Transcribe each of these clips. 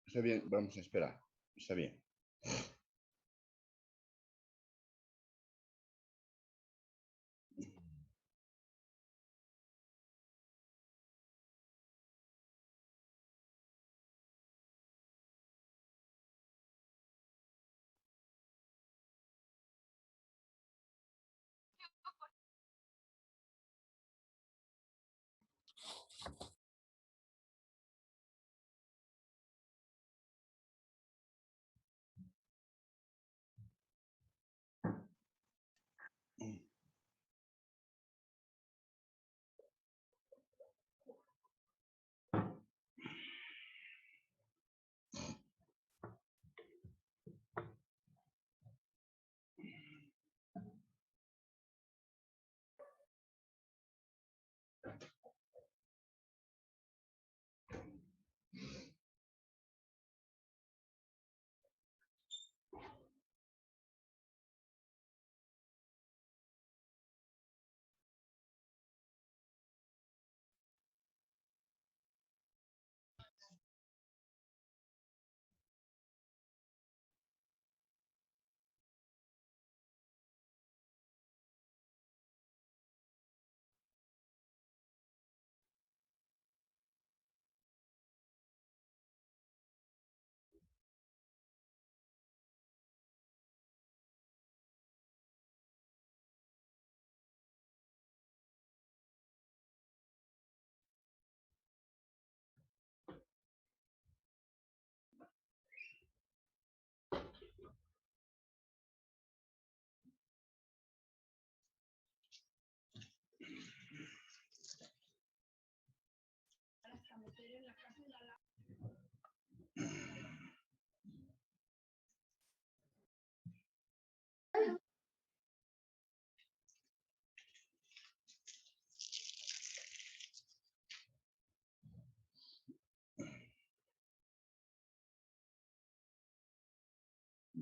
Está bien, vamos a esperar. Está bien.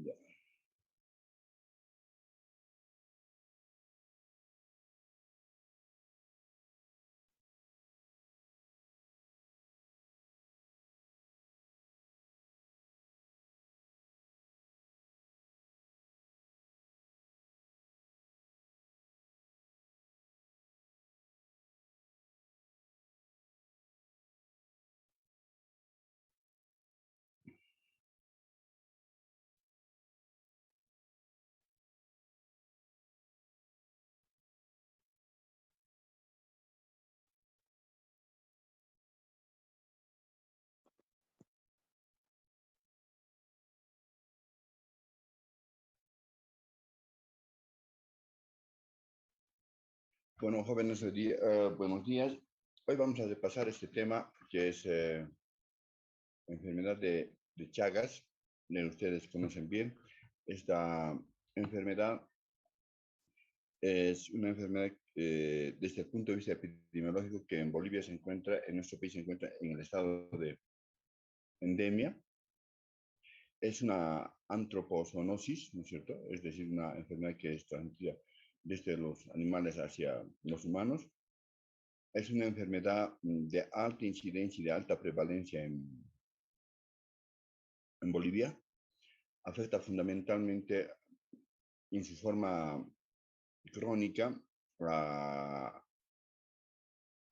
Ya. Bueno, jóvenes, buenos días. Hoy vamos a repasar este tema que es enfermedad de Chagas. Ustedes conocen bien. Esta enfermedad es una enfermedad desde el punto de vista epidemiológico que en Bolivia se encuentra, en nuestro país se encuentra en el estado de endemia. Es una antropozoonosis, ¿no es cierto? Es decir, una enfermedad que es transmitida desde los animales hacia los humanos. Es una enfermedad de alta incidencia y de alta prevalencia en Bolivia. Afecta fundamentalmente en su forma crónica a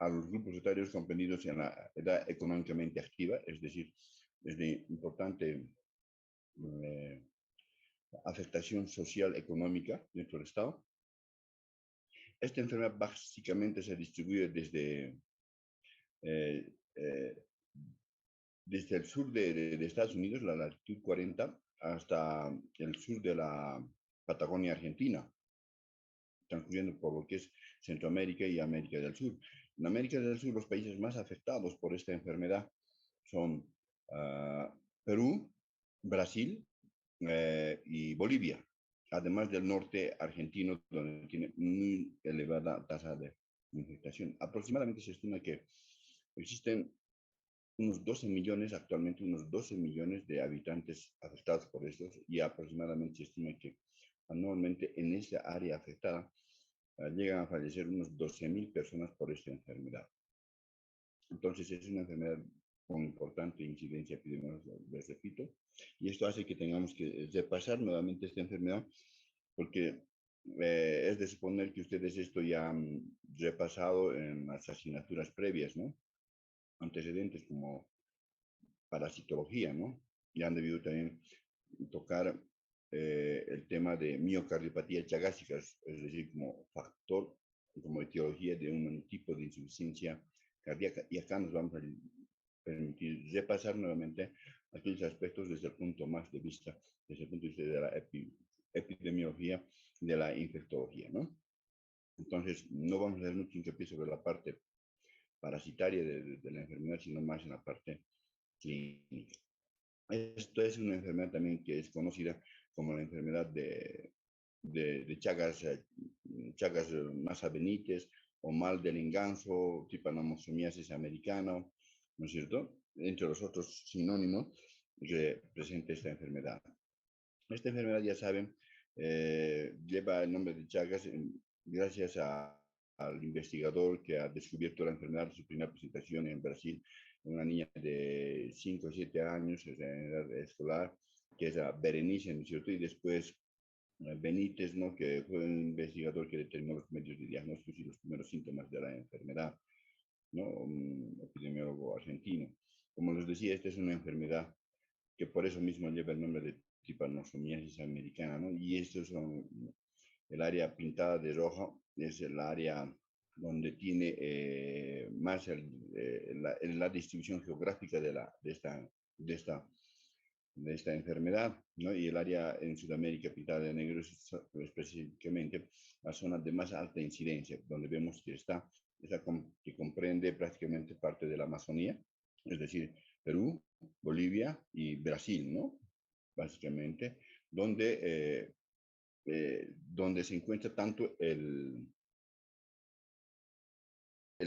los grupos etarios comprendidos en la edad económicamente activa, es decir, desde importante eh, afectación social económica dentro del Estado. Esta enfermedad básicamente se distribuye eh, eh, desde el sur de Estados Unidos, la latitud 40, hasta el sur de la Patagonia Argentina, transcurriendo por lo que es Centroamérica y América del Sur. En América del Sur, los países más afectados por esta enfermedad son Perú, Brasil y Bolivia, además del norte argentino, donde tiene muy elevada tasa de infectación. Aproximadamente se estima que existen unos 12 millones, actualmente unos 12 millones de habitantes afectados por estos y aproximadamente se estima que anualmente en esa área afectada llegan a fallecer unos 12.000 personas por esta enfermedad. Entonces es una enfermedad con importante incidencia epidemiológica, les repito, y esto hace que tengamos que repasar nuevamente esta enfermedad, porque es de suponer que ustedes esto ya han repasado en las asignaturas previas, ¿no? Antecedentes como parasitología, ¿no? Ya han debido también tocar el tema de miocardiopatía chagásica, es decir, como factor, como etiología de un tipo de insuficiencia cardíaca. Y acá nos vamos a permitir repasar nuevamente aquellos aspectos desde el punto más de vista, desde el punto de vista de la epidemiología, de la infectología, ¿no? Entonces, no vamos a hacer mucho hincapié sobre la parte parasitaria de la enfermedad, sino más en la parte clínica. Esto es una enfermedad también que es conocida como la enfermedad de Chagas Massa Benítez o mal del inganso, tipanosomiasis americana, ¿no es cierto? Entre los otros sinónimos que presenta esta enfermedad. Esta enfermedad, ya saben, lleva el nombre de Chagas gracias al investigador que ha descubierto la enfermedad en su primera presentación en Brasil, una niña de 5 o 7 años, en edad escolar, que es Berenice, ¿no es cierto? Y después Benítez, ¿no? Que fue un investigador que determinó los medios de diagnóstico y los primeros síntomas de la enfermedad, ¿no? Un epidemiólogo argentino. Como les decía, esta es una enfermedad que por eso mismo lleva el nombre de tipanosomiasis americana, ¿no? Y esto es el área pintada de rojo, es el área donde tiene más la distribución geográfica de esta enfermedad, ¿no? Y el área en Sudamérica pintada de negro es específicamente la zona de más alta incidencia, donde vemos que que comprende prácticamente parte de la Amazonía, es decir, Perú, Bolivia y Brasil, ¿no? Básicamente, donde se encuentra tanto el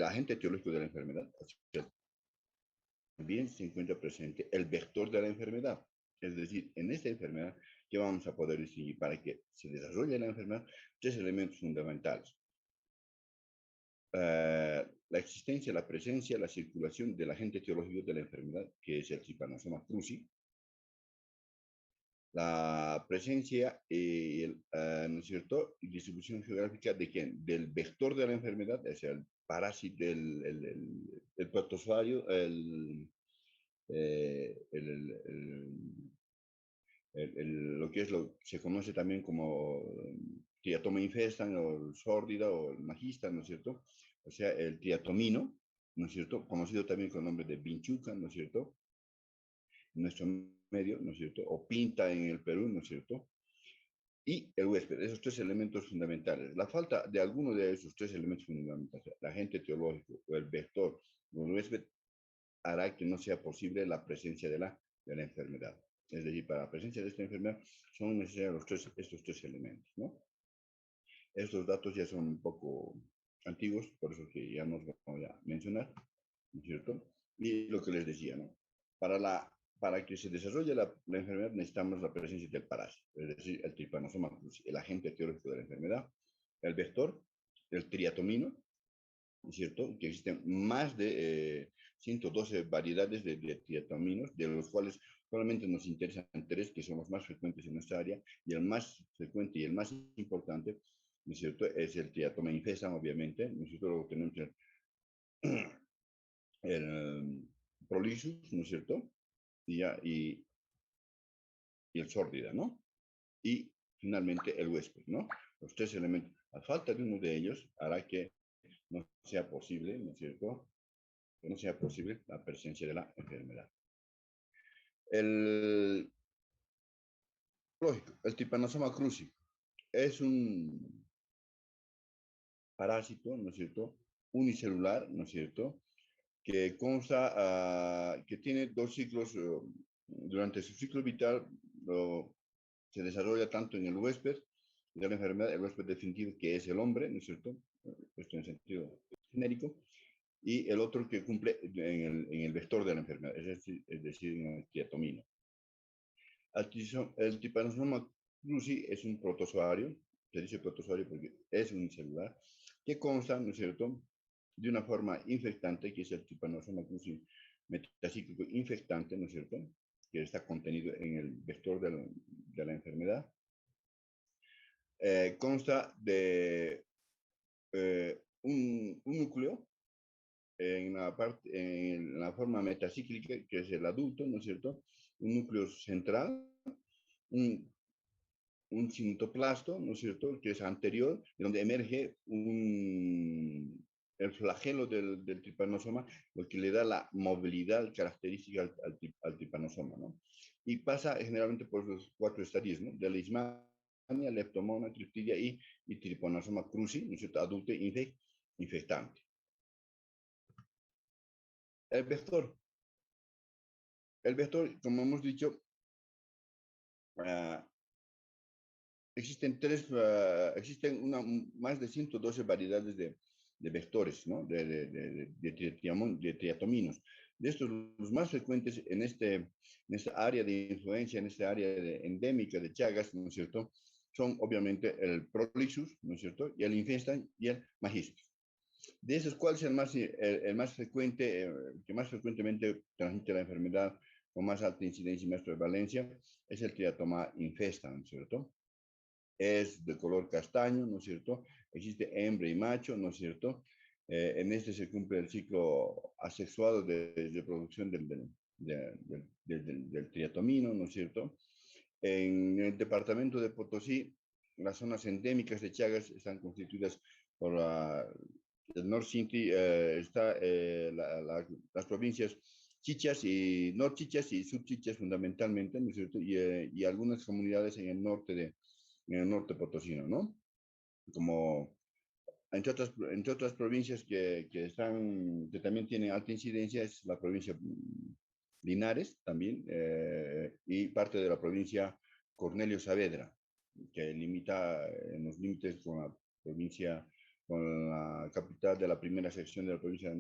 agente etiológico de la enfermedad, también se encuentra presente el vector de la enfermedad. Es decir, en esta enfermedad, ¿qué vamos a poder distinguir? Para que se desarrolle la enfermedad, tres elementos fundamentales. La existencia, la presencia, la circulación del agente etiológico de la enfermedad, que es el Trypanosoma cruzi, la presencia ¿no es cierto? Y distribución geográfica de quién? Del vector de la enfermedad, o sea, el parásito, el protozoario, lo que se conoce también como triatoma infestan o sórdida o el magista, ¿no es cierto? O sea, el triatomino, ¿no es cierto? Conocido también con el nombre de vinchuca, ¿no es cierto? En nuestro medio, ¿no es cierto? O pinta en el Perú, ¿no es cierto? Y el huésped, esos tres elementos fundamentales. La falta de alguno de esos tres elementos fundamentales, el agente etiológico o el vector o el huésped, hará que no sea posible la presencia de la enfermedad. Es decir, para la presencia de esta enfermedad son necesarios estos tres elementos, ¿no? Estos datos ya son un poco antiguos, por eso que ya nos voy a mencionar, ¿no es cierto? Y lo que les decía, ¿no? Para que se desarrolle la enfermedad necesitamos la presencia del parásito, es decir, el Trypanosoma cruzi, el agente etiológico de la enfermedad, el vector, el triatomino, ¿no es cierto? Que existen más de 112 variedades de triatominos, de los cuales solamente nos interesan tres, que son los más frecuentes en nuestra área, y el más frecuente y el más importante, ¿no es cierto? Es el triatoma infestam, obviamente. Nosotros lo tenemos el Prolisus, ¿no es cierto? Y el sórdida, ¿no? Y finalmente el huésped, ¿no? Los tres elementos. La falta de uno de ellos hará que no sea posible, ¿no es cierto? Que no sea posible la presencia de la enfermedad. El, lógico, el Trypanosoma cruzi es un parásito, ¿no es cierto? Unicelular, ¿no es cierto? Que consta, que tiene dos ciclos, durante su ciclo vital se desarrolla tanto en el huésped de la enfermedad, el huésped definitivo que es el hombre, ¿no es cierto? Esto en sentido genérico, y el otro que cumple en el vector de la enfermedad, es decir en el triatomino. El Trypanosoma cruzi es un protozoario, se dice protozoario porque es unicelular, que consta, ¿no es cierto?, de una forma infectante, que es el Trypanosoma cruzi metacíclico infectante, ¿no es cierto?, que está contenido en el vector de la enfermedad, consta de un núcleo en la forma metacíclica, que es el adulto, ¿no es cierto? Un núcleo central, un, un citoplasto, ¿no es cierto?, que es anterior, de donde emerge el flagelo del tripanosoma, lo que le da la movilidad característica al tripanosoma, ¿no? Y pasa generalmente por los 4 estadios, ¿no? De Leishmania, leptomona, triptidia y tripanosoma cruzi, ¿no es cierto?, adulto infectante. El vector. El vector, como hemos dicho, uh, existen más de 112 variedades de vectores, ¿no?, de triatominos. De estos, los más frecuentes en esta área de influencia, en esta área endémica de Chagas, ¿no es cierto?, son obviamente el Prolixus, ¿no es cierto?, y el Infestan y el Magistris. De esos, ¿cuál es el más frecuente, que más frecuentemente transmite la enfermedad con más alta incidencia y más prevalencia? Es el triatoma infestan, ¿no es cierto? Es de color castaño, ¿no es cierto? Existe hembra y macho, ¿no es cierto? En este se cumple el ciclo asexuado de reproducción del triatomino, ¿no es cierto? En el departamento de Potosí, las zonas endémicas de Chagas están constituidas por el Nor-Sinti, las provincias Chichas y Nor-Chichas y Sub-Chichas fundamentalmente, ¿no es cierto? Y algunas comunidades en el norte potosino, ¿no? Como entre otras provincias que también tienen alta incidencia es la provincia Linares también, y parte de la provincia Cornelio Saavedra, que limita en los límites con la capital de la primera sección de la provincia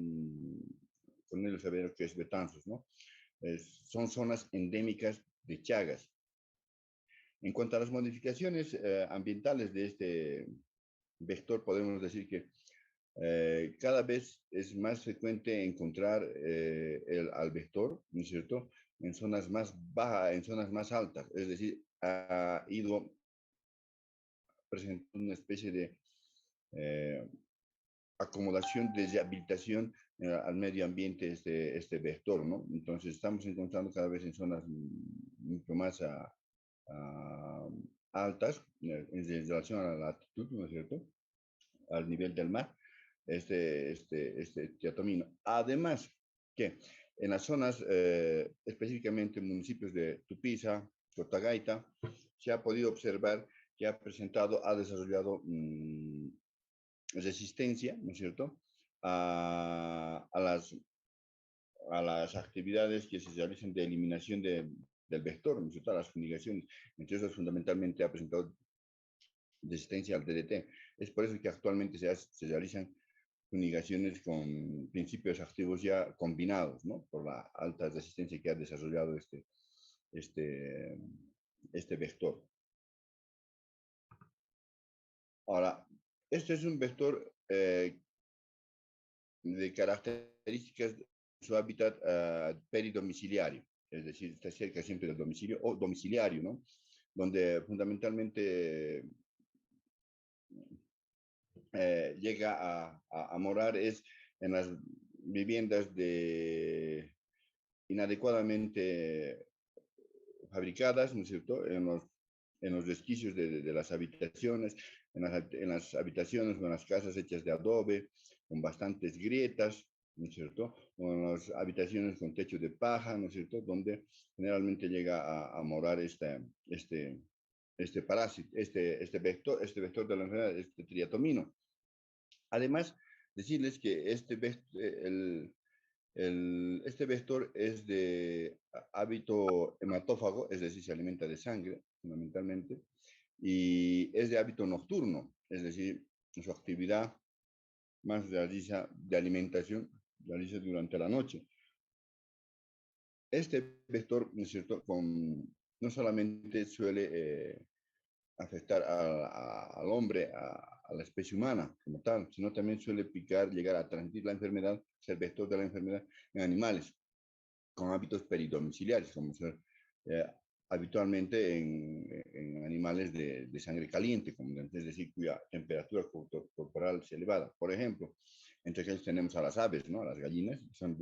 Cornelio Saavedra, que es Betanzos, ¿no? Son zonas endémicas de Chagas. En cuanto a las modificaciones ambientales de este vector, podemos decir que cada vez es más frecuente encontrar al vector, ¿no es cierto?, en zonas más bajas, en zonas más altas, es decir, ha ido presentando una especie de acomodación de rehabilitación al medio ambiente este vector, ¿no? Entonces estamos encontrando cada vez en zonas mucho más altas en relación a la altitud, ¿no es cierto?, al nivel del mar, este triatomino. Además, que en las zonas, específicamente en municipios de Tupiza, Cotagaita, se ha podido observar que ha desarrollado resistencia, ¿no es cierto?, a, a, las, a las actividades que se realizan de eliminación del vector, ¿no es cierto?, a las fumigaciones. Entre esas, fundamentalmente, ha presentado resistencia al DDT. Es por eso que actualmente se realizan fumigaciones con principios activos ya combinados, ¿no?, por la alta resistencia que ha desarrollado este, este vector. Ahora, este es un vector de características de su hábitat peridomiciliario, es decir, está cerca siempre del domicilio o domiciliario, ¿no?, donde fundamentalmente llega a morar es en las viviendas inadecuadamente fabricadas, ¿no es cierto?, en los resquicios de las habitaciones, en las habitaciones o en las casas hechas de adobe, con bastantes grietas, ¿no es cierto?, o en las habitaciones con techo de paja, ¿no es cierto?, donde generalmente llega a morar este parásito, este vector de la enfermedad, este triatomino. Además, decirles que este vector es de hábito hematófago, es decir, se alimenta de sangre, fundamentalmente, y es de hábito nocturno, es decir, su actividad más de alimentación realiza durante la noche. Este vector, ¿no es cierto?, no solamente suele afectar al hombre, a la especie humana como tal, sino también suele llegar a transmitir la enfermedad, ser vector de la enfermedad en animales. con hábitos peridomiciliares, como ser eh, habitualmente en animales de sangre caliente, como es decir, cuya temperatura corporal es elevada. Por ejemplo, entre ellos tenemos a las aves, ¿no? A las gallinas, son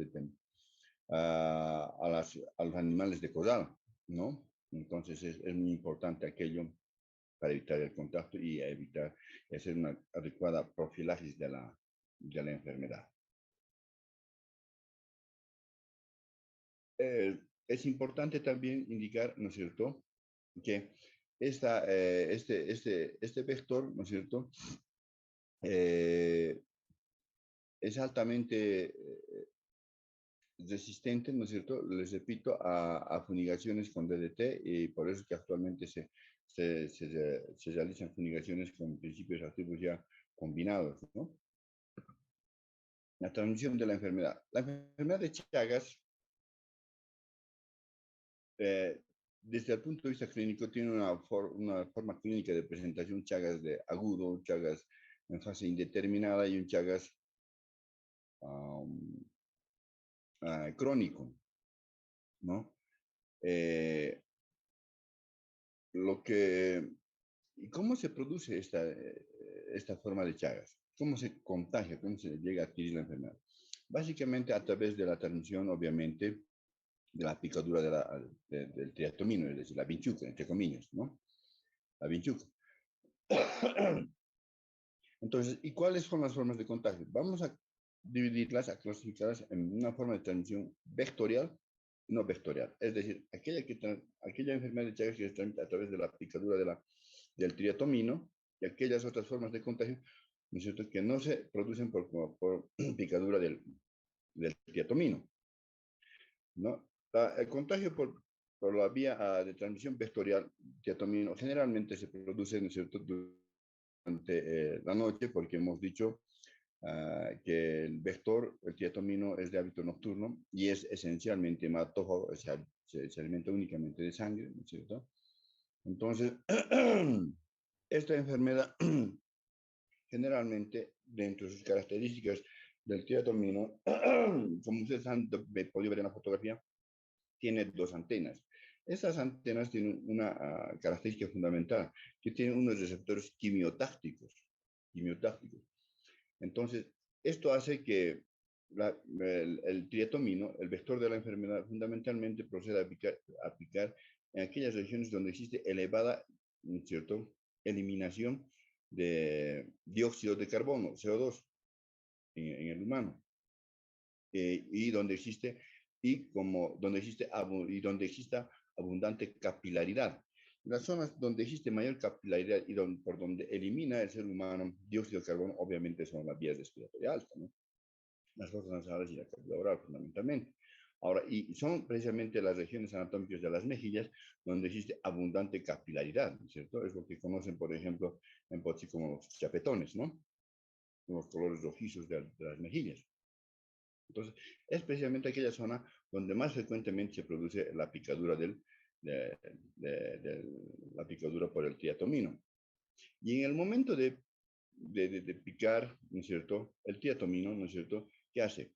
a los animales de corral, ¿no? Entonces es muy importante aquello para evitar el contacto y evitar hacer una adecuada profilaxis de la enfermedad. Es importante también indicar, ¿no es cierto?, que este vector, ¿no es cierto?, eh, es altamente resistente, ¿no es cierto?, les repito, a fumigaciones con DDT y por eso es que actualmente se realizan fumigaciones con principios activos ya combinados, ¿no? La transmisión de la enfermedad. La enfermedad de Chagas, eh, desde el punto de vista clínico, tiene una forma clínica de presentación Chagas de agudo, un Chagas en fase indeterminada y un Chagas um, crónico, ¿no? Eh, lo que, ¿Y cómo se produce esta forma de Chagas? ¿Cómo se contagia? ¿Cómo se llega a adquirir la enfermedad? Básicamente a través de la transmisión, obviamente, de la picadura del triatomino, es decir, la vinchuca, entre comillas, ¿no? La vinchuca. Entonces, ¿y cuáles son las formas de contagio? Vamos a dividirlas, a clasificarlas en una forma de transmisión vectorial y no vectorial. Es decir, aquella enfermedad de Chagas que se transmite a través de la picadura del triatomino y aquellas otras formas de contagio, ¿no es cierto?, que no se producen por picadura del triatomino, ¿no? El contagio por la vía de transmisión vectorial triatomino generalmente se produce, ¿no es cierto?, durante la noche, porque hemos dicho que el vector, el triatomino, es de hábito nocturno y es esencialmente hematófago, o sea, se alimenta únicamente de sangre, ¿no es cierto? Entonces, esta enfermedad generalmente, dentro de sus características del triatomino, como ustedes han podido ver en la fotografía, tiene dos antenas. Estas antenas tienen una característica fundamental, que tienen unos receptores quimiotácticos. Entonces, esto hace que el triatomino, el vector de la enfermedad, fundamentalmente proceda a picar en aquellas regiones donde existe elevada, ¿cierto?, eliminación de dióxido de carbono, CO2, en el humano, y donde exista abundante capilaridad. Las zonas donde existe mayor capilaridad y por donde elimina el ser humano dióxido de carbono, obviamente son las vías respiratorias altas, ¿no? Las fosas nasales y la cavidad oral, fundamentalmente. Ahora, y son precisamente las regiones anatómicas de las mejillas donde existe abundante capilaridad, ¿no es cierto? Es lo que conocen, por ejemplo, en Pochi como los chapetones, ¿no? Los colores rojizos de las mejillas. Entonces, es precisamente aquella zona donde más frecuentemente se produce la picadura la picadura por el triatomino. Y en el momento de picar, ¿no es cierto?, el triatomino, ¿no es cierto?, ¿qué hace?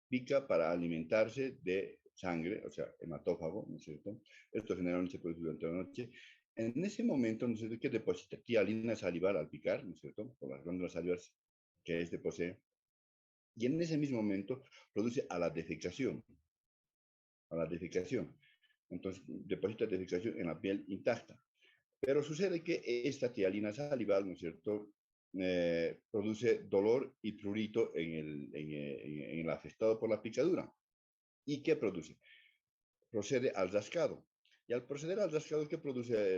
Pica para alimentarse de sangre, o sea, hematófago, ¿no es cierto? Esto generalmente se produce durante la noche. En ese momento, ¿no es cierto?, que deposita tialina salival al picar, ¿no es cierto?, por las glándulas salivales que este posee. Y en ese mismo momento produce a la defecación. Entonces, deposita defecación en la piel intacta. Pero sucede que esta tialina salival, ¿no es cierto?, produce dolor y prurito en el afectado por la picadura. ¿Y qué produce? Procede al rascado. Y al proceder al rascado, ¿qué produce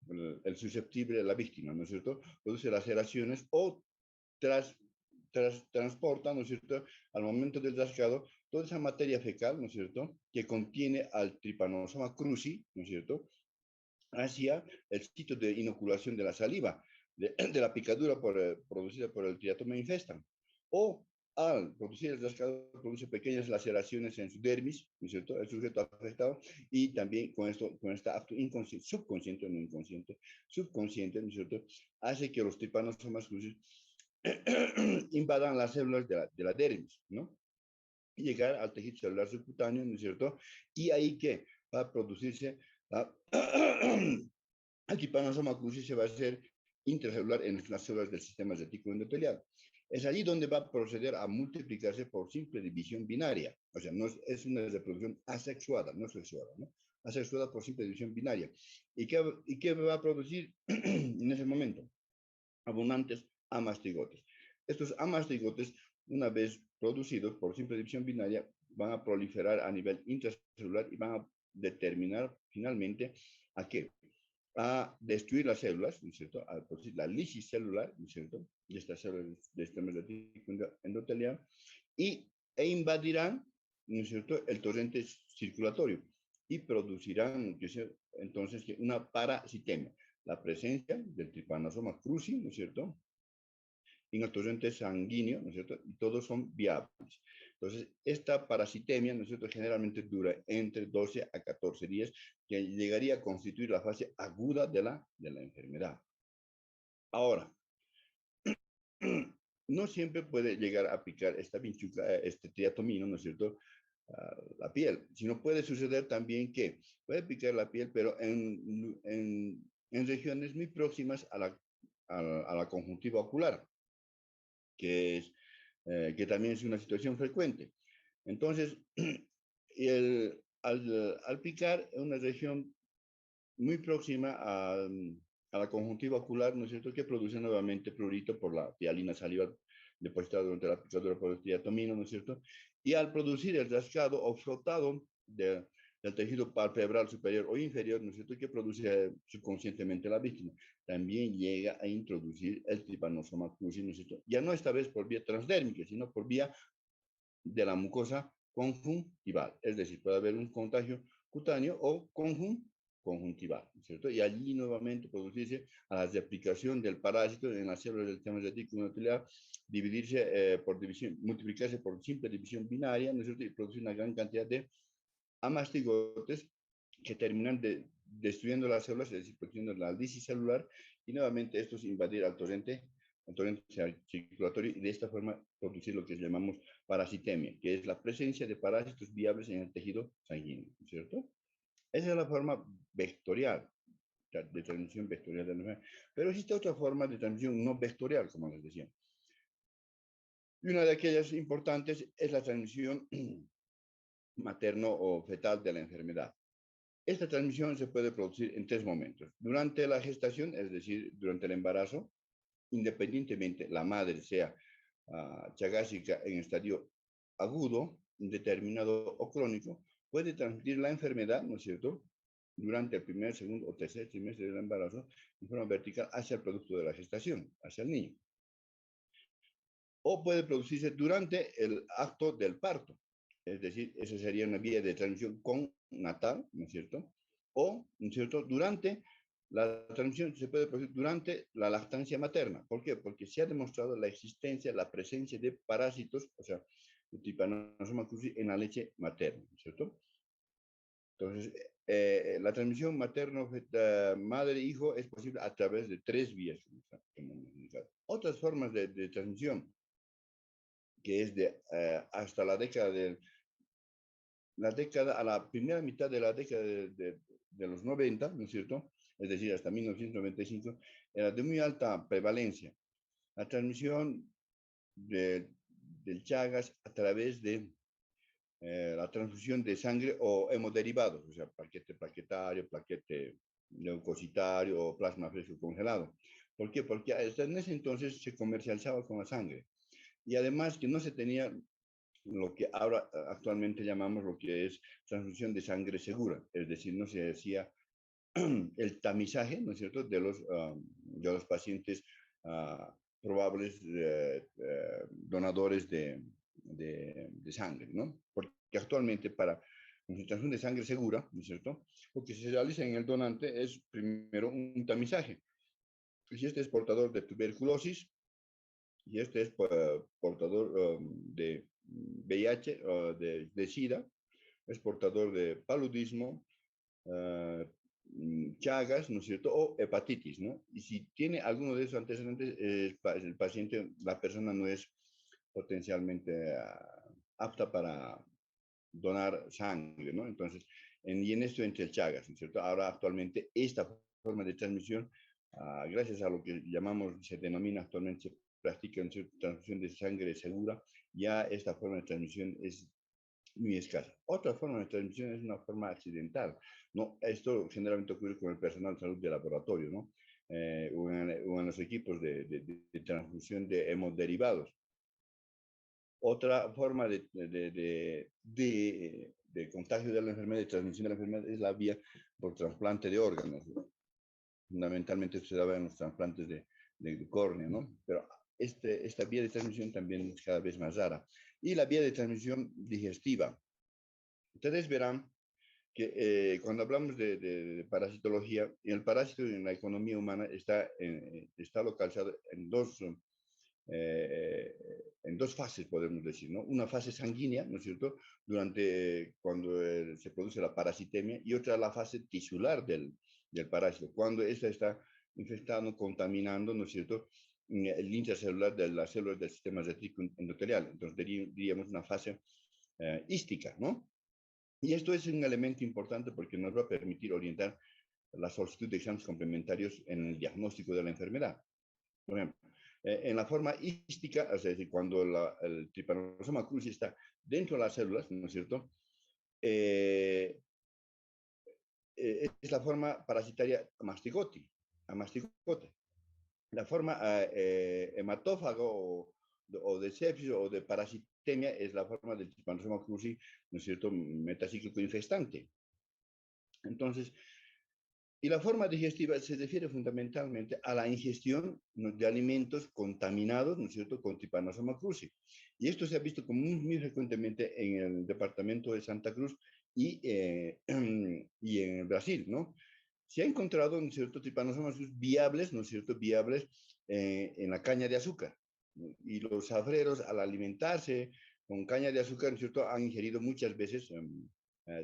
el susceptible, la víctima, ¿no es cierto? Produce laceraciones o tras, transporta, ¿no es cierto?, al momento del rascado, toda esa materia fecal, ¿no es cierto?, que contiene al Trypanosoma cruzi, ¿no es cierto?, hacia el sitio de inoculación de la saliva, de la picadura producida por el triatoma infestam. O al producir el rascado, produce pequeñas laceraciones en su dermis, ¿no es cierto?, el sujeto afectado, y también con este acto subconsciente, no inconsciente, subconsciente, ¿no es cierto?, hace que los trypanosomas cruzi invadan las células de la dermis, ¿no? y llegar al tejido celular subcutáneo, ¿no es cierto? Y ahí que va a producirse la, el trypanosoma cruzi se va a hacer intracelular en las células del sistema retículo endotelial. Es allí donde va a proceder a multiplicarse por simple división binaria. O sea, no es una reproducción asexuada, no sexuada, ¿no? Asexuada por simple división binaria. ¿Y qué va a producir en ese momento? Abundantes amastigotes. Estos amastigotes, una vez producidos por simple división binaria, van a proliferar a nivel intracelular y van a determinar finalmente a qué? A destruir las células, ¿no es cierto? A producir la lisis celular, ¿no es cierto? De estas células de sistema endotelial e invadirán, ¿no es cierto?, el torrente circulatorio y producirán entonces una parasitemia, la presencia del trypanosoma cruzi, ¿no es cierto?, en el torrente sanguíneo, ¿no es cierto?, y todos son viables. Entonces, esta parasitemia, ¿no es cierto?, generalmente dura entre 12 a 14 días, que llegaría a constituir la fase aguda de la enfermedad. Ahora, no siempre puede llegar a picar esta vinchuca, este triatomino, ¿no es cierto?, la piel, sino puede suceder también que puede picar la piel, pero en regiones muy próximas a la conjuntiva ocular, que, es, que también es una situación frecuente. Entonces, al picar en una región muy próxima a la conjuntiva ocular, ¿no es cierto?, que produce nuevamente prurito por la hialina saliva depositada durante la picadura por el triatomino, ¿no es cierto? Y al producir el rascado o frotado del tejido palpebral superior o inferior, ¿no es cierto?, que produce subconscientemente la víctima, también llega a introducir el trypanosoma cruzi, ¿no es cierto? Ya no esta vez por vía transdérmica, sino por vía de la mucosa conjuntival, es decir, puede haber un contagio cutáneo o conjuntival, ¿cierto? Y allí nuevamente producirse a la replicación del parásito en las células del sistema retículo endotelial, dividirse por división, multiplicarse por simple división binaria, ¿no es cierto? Y producir una gran cantidad de amastigotes que terminan destruyendo las células, es decir, produciendo la lisis celular, y nuevamente estos invadir al torrente circulatorio y de esta forma producir lo que llamamos parasitemia, que es la presencia de parásitos viables en el tejido sanguíneo, ¿cierto? Esa es la forma vectorial, de transmisión vectorial de la enfermedad. Pero existe otra forma de transmisión no vectorial, como les decía. Y una de aquellas importantes es la transmisión materno o fetal de la enfermedad. Esta transmisión se puede producir en 3 momentos. Durante la gestación, es decir, durante el embarazo, independientemente la madre sea chagásica en estadio agudo, indeterminado o crónico, puede transmitir la enfermedad, ¿no es cierto?, durante el primer, segundo o tercer trimestre del embarazo, en forma vertical hacia el producto de la gestación, hacia el niño. O puede producirse durante el acto del parto, es decir, esa sería una vía de transmisión con natal, ¿no es cierto? O, ¿no es cierto?, durante la transmisión se puede producir durante la lactancia materna. ¿Por qué? Porque se ha demostrado la existencia, la presencia de parásitos, o sea, el trypanosoma cruzi en la leche materna, ¿no es cierto? Entonces, la transmisión materno-madre-hijo es posible a través de 3 vías. Otras formas de transmisión, que es hasta a la primera mitad de la década de los 90, ¿no es cierto? Es decir, hasta 1995, era de muy alta prevalencia. La transmisión del Chagas a través de la transfusión de sangre o hemoderivados, o sea, paquete plaquetario, paquete leucocitario o plasma fresco congelado. ¿Por qué? Porque hasta en ese entonces se comercializaba con la sangre. Y además que no se tenía lo que ahora actualmente llamamos lo que es transfusión de sangre segura, es decir, no se hacía el tamizaje, ¿no es cierto?, de los pacientes probables donadores de sangre, ¿no? Porque actualmente para concentración de sangre segura, ¿no es cierto?, lo que se realiza en el donante es primero un tamizaje. Si este es portador de tuberculosis y este es portador de VIH, de SIDA, es portador de paludismo, Chagas, ¿no es cierto? O hepatitis, ¿no? Y si tiene alguno de esos antecedentes, el paciente, la persona no es potencialmente apta para donar sangre, ¿no? Entonces, y en esto entre el Chagas, ¿no es cierto? Ahora actualmente esta forma de transmisión, gracias a lo que llamamos, se denomina actualmente, se practica en transfusión de sangre segura, ya esta forma de transmisión es muy escasa. Otra forma de transmisión es una forma accidental, ¿no? Esto generalmente ocurre con el personal de salud de laboratorio, ¿no? O en los equipos de transfusión de hemoderivados. Otra forma de contagio de la enfermedad, de transmisión de la enfermedad, es la vía por trasplante de órganos. ¿No? Fundamentalmente se daba en los trasplantes de córnea, ¿no? Pero esta vía de transmisión también es cada vez más rara. Y la vía de transmisión digestiva. Ustedes verán que cuando hablamos de parasitología, el parásito en la economía humana está localizado eh, en dos fases, podemos decir, ¿no? Una fase sanguínea, ¿no es cierto?, cuando se produce la parasitemia, y otra la fase tisular del parásito, cuando esta está infectando, contaminando, ¿no es cierto?, el intracelular de las células del sistema rético endotelial. Entonces, diríamos una fase ística, ¿no? Y esto es un elemento importante porque nos va a permitir orientar la solicitud de exámenes complementarios en el diagnóstico de la enfermedad. Por ejemplo, en la forma ística, es decir, cuando el Trypanosoma cruzi está dentro de las células, ¿no es cierto? Es la forma parasitaria a mastigote. La forma hematófago o de sepsis o de parasitemia es la forma del Trypanosoma cruzi, ¿no es cierto?, metacíclico infestante. Entonces, y la forma digestiva se refiere fundamentalmente a la ingestión de alimentos contaminados, ¿no es cierto?, con Trypanosoma cruzi. Y esto se ha visto muy, muy frecuentemente en el departamento de Santa Cruz y en Brasil, ¿no? Se ha encontrado, ¿no es cierto?, Trypanosoma cruzi viables, ¿no es cierto?, viables en la caña de azúcar. Y los safreros, al alimentarse con caña de azúcar, ¿no es cierto?, han ingerido muchas veces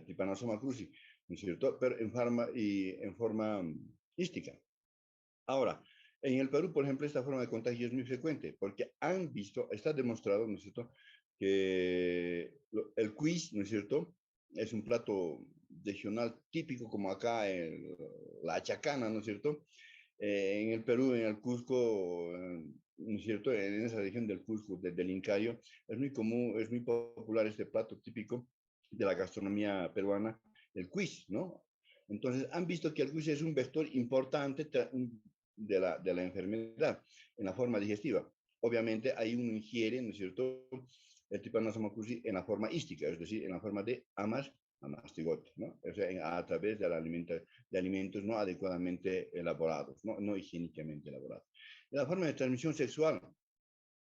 Trypanosoma cruzi, ¿no es cierto?, pero en forma ística. Ahora, en el Perú, por ejemplo, esta forma de contagio es muy frecuente porque está demostrado, ¿no es cierto?, que el quiz, ¿no es cierto?, es un plato regional típico como acá la chacana, ¿no es cierto?, en el Perú, en el Cusco, ¿no es cierto?, en esa región del Cusco, del Incayo, es muy común, es muy popular este plato típico de la gastronomía peruana, el quiz, ¿no? Entonces, han visto que el quiz es un vector importante de la enfermedad en la forma digestiva. Obviamente, ahí uno ingiere, ¿no es cierto?, el Trypanosoma cruzi en la forma ística, es decir, en la forma de amastigote, ¿no? O sea, a través de alimentos no adecuadamente elaborados, no higiénicamente elaborados. La forma de transmisión sexual,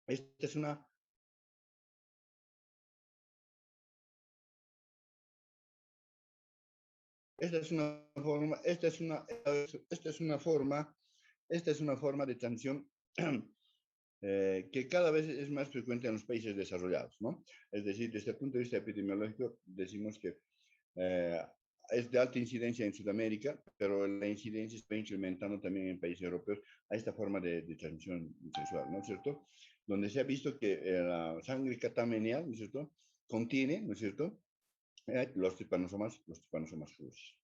esta es una Esta es una forma, esta es una forma de transmisión que cada vez es más frecuente en los países desarrollados, ¿no? Es decir, desde el punto de vista epidemiológico, decimos que eh, es de alta incidencia en Sudamérica, pero la incidencia está incrementando también en países europeos a esta forma de transmisión sexual, ¿no es cierto? Donde se ha visto que la sangre catamenial, ¿no es cierto?, contiene, ¿no es cierto?, los trypanosomas cruzi.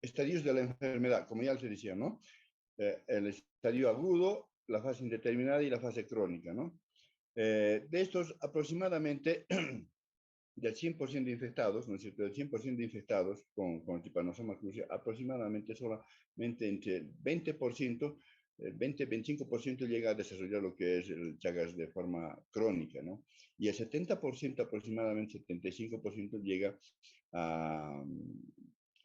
Estadios de la enfermedad, como ya les decía, ¿no? El estadio agudo, la fase indeterminada y la fase crónica, ¿no? De estos, aproximadamente del 100% de infectados, ¿no es cierto?, del 100% de infectados con Trypanosoma cruzi, aproximadamente solamente entre el 20%, el 20-25% llega a desarrollar lo que es el Chagas de forma crónica, ¿no? Y el 70%, aproximadamente 75%, llega a,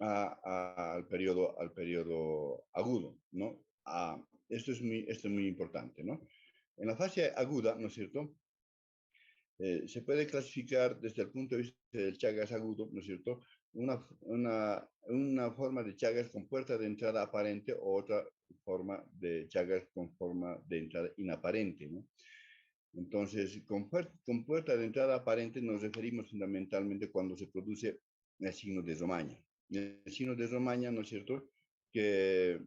al periodo agudo, ¿no? Esto es muy importante, ¿no? En la fase aguda, ¿no es cierto?, se puede clasificar desde el punto de vista del Chagas agudo, ¿no es cierto?, una forma de Chagas con puerta de entrada aparente o otra forma de Chagas con forma de entrada inaparente, ¿no? Entonces, con puerta de entrada aparente nos referimos fundamentalmente cuando se produce el signo de Romaña. El signo de Romaña, ¿no es cierto?, que,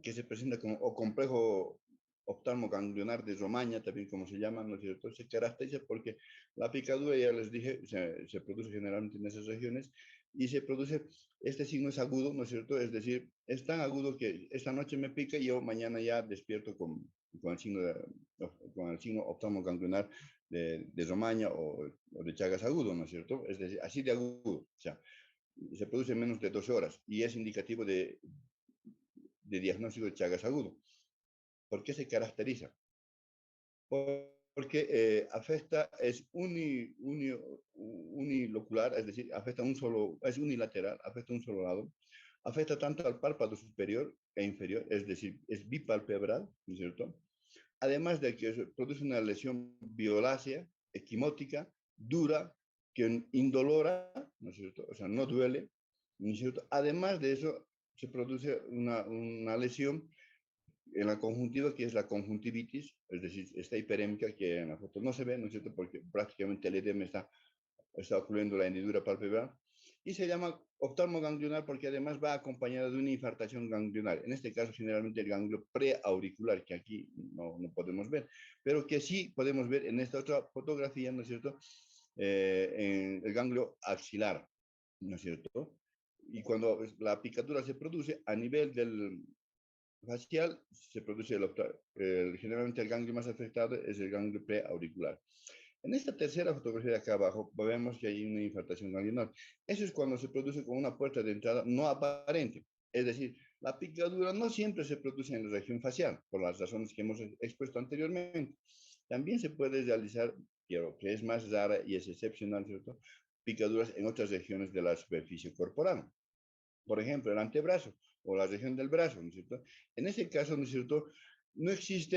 que se presenta como o complejo oftalmoganglionar de Romaña, también como se llama, ¿no es cierto? Se caracteriza porque la picadura, ya les dije, se produce generalmente en esas regiones y se produce, este signo es agudo, ¿no es cierto? Es decir, es tan agudo que esta noche me pica y yo mañana ya despierto con el signo, con el signo oftalmoganglionar de Romaña o de Chagas agudo, ¿no es cierto? Es decir, así de agudo, o sea, se produce en menos de 12 horas y es indicativo de diagnóstico de Chagas agudo. ¿Por qué se caracteriza? Porque afecta, es unilocular, es decir, afecta un solo, es unilateral, afecta un solo lado, afecta tanto al párpado superior e inferior, es decir, es bipalpebral, ¿no es cierto? Además de que produce una lesión violácea, equimótica, dura, que indolora, ¿no es cierto? O sea, no duele, ¿no es cierto? Además de eso, se produce una lesión en la conjuntiva, que es la conjuntivitis, es decir, esta hiperémica que en la foto no se ve, ¿no es cierto? Porque prácticamente el edema está ocurriendo la hendidura palpebral, y se llama oftalmoganglionar porque además va acompañada de una infartación ganglionar, en este caso generalmente el ganglio preauricular, que aquí no podemos ver, pero que sí podemos ver en esta otra fotografía, ¿no es cierto? En el ganglio axilar, ¿no es cierto? Y cuando la picadura se produce a nivel del facial, se produce generalmente el ganglio más afectado es el ganglio preauricular. En esta tercera fotografía de acá abajo vemos que hay una infartación ganglionar. Eso es cuando se produce con una puerta de entrada no aparente. Es decir, la picadura no siempre se produce en la región facial, por las razones que hemos expuesto anteriormente. También se puede realizar, pero que es más rara y es excepcional, ¿cierto? Picaduras en otras regiones de la superficie corporal. Por ejemplo, el antebrazo o la región del brazo, ¿no es cierto? En ese caso, ¿no es cierto? No existe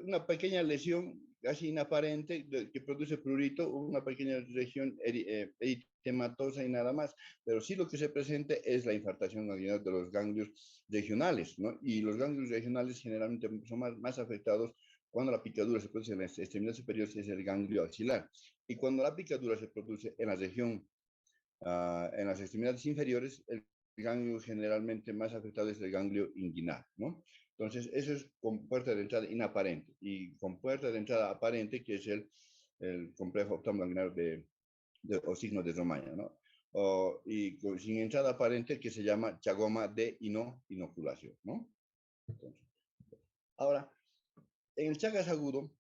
una pequeña lesión casi inaparente que produce prurito, una pequeña región eritematosa y nada más, pero sí lo que se presenta es la infartación ganglionar de los ganglios regionales, ¿no? Y los ganglios regionales generalmente son más afectados cuando la picadura se produce en la extremidad superior, es el ganglio axilar. Y cuando la picadura se produce en la región en las extremidades inferiores, el ganglio generalmente más afectado es el ganglio inguinal, ¿no? Entonces, eso es con puerta de entrada inaparente y con puerta de entrada aparente, que es el complejo oftalmoganglionar o signo de Romaña, ¿no? Y sin entrada aparente, que se llama chagoma de inoculación, ¿no? Entonces, ahora, en el Chagas agudo,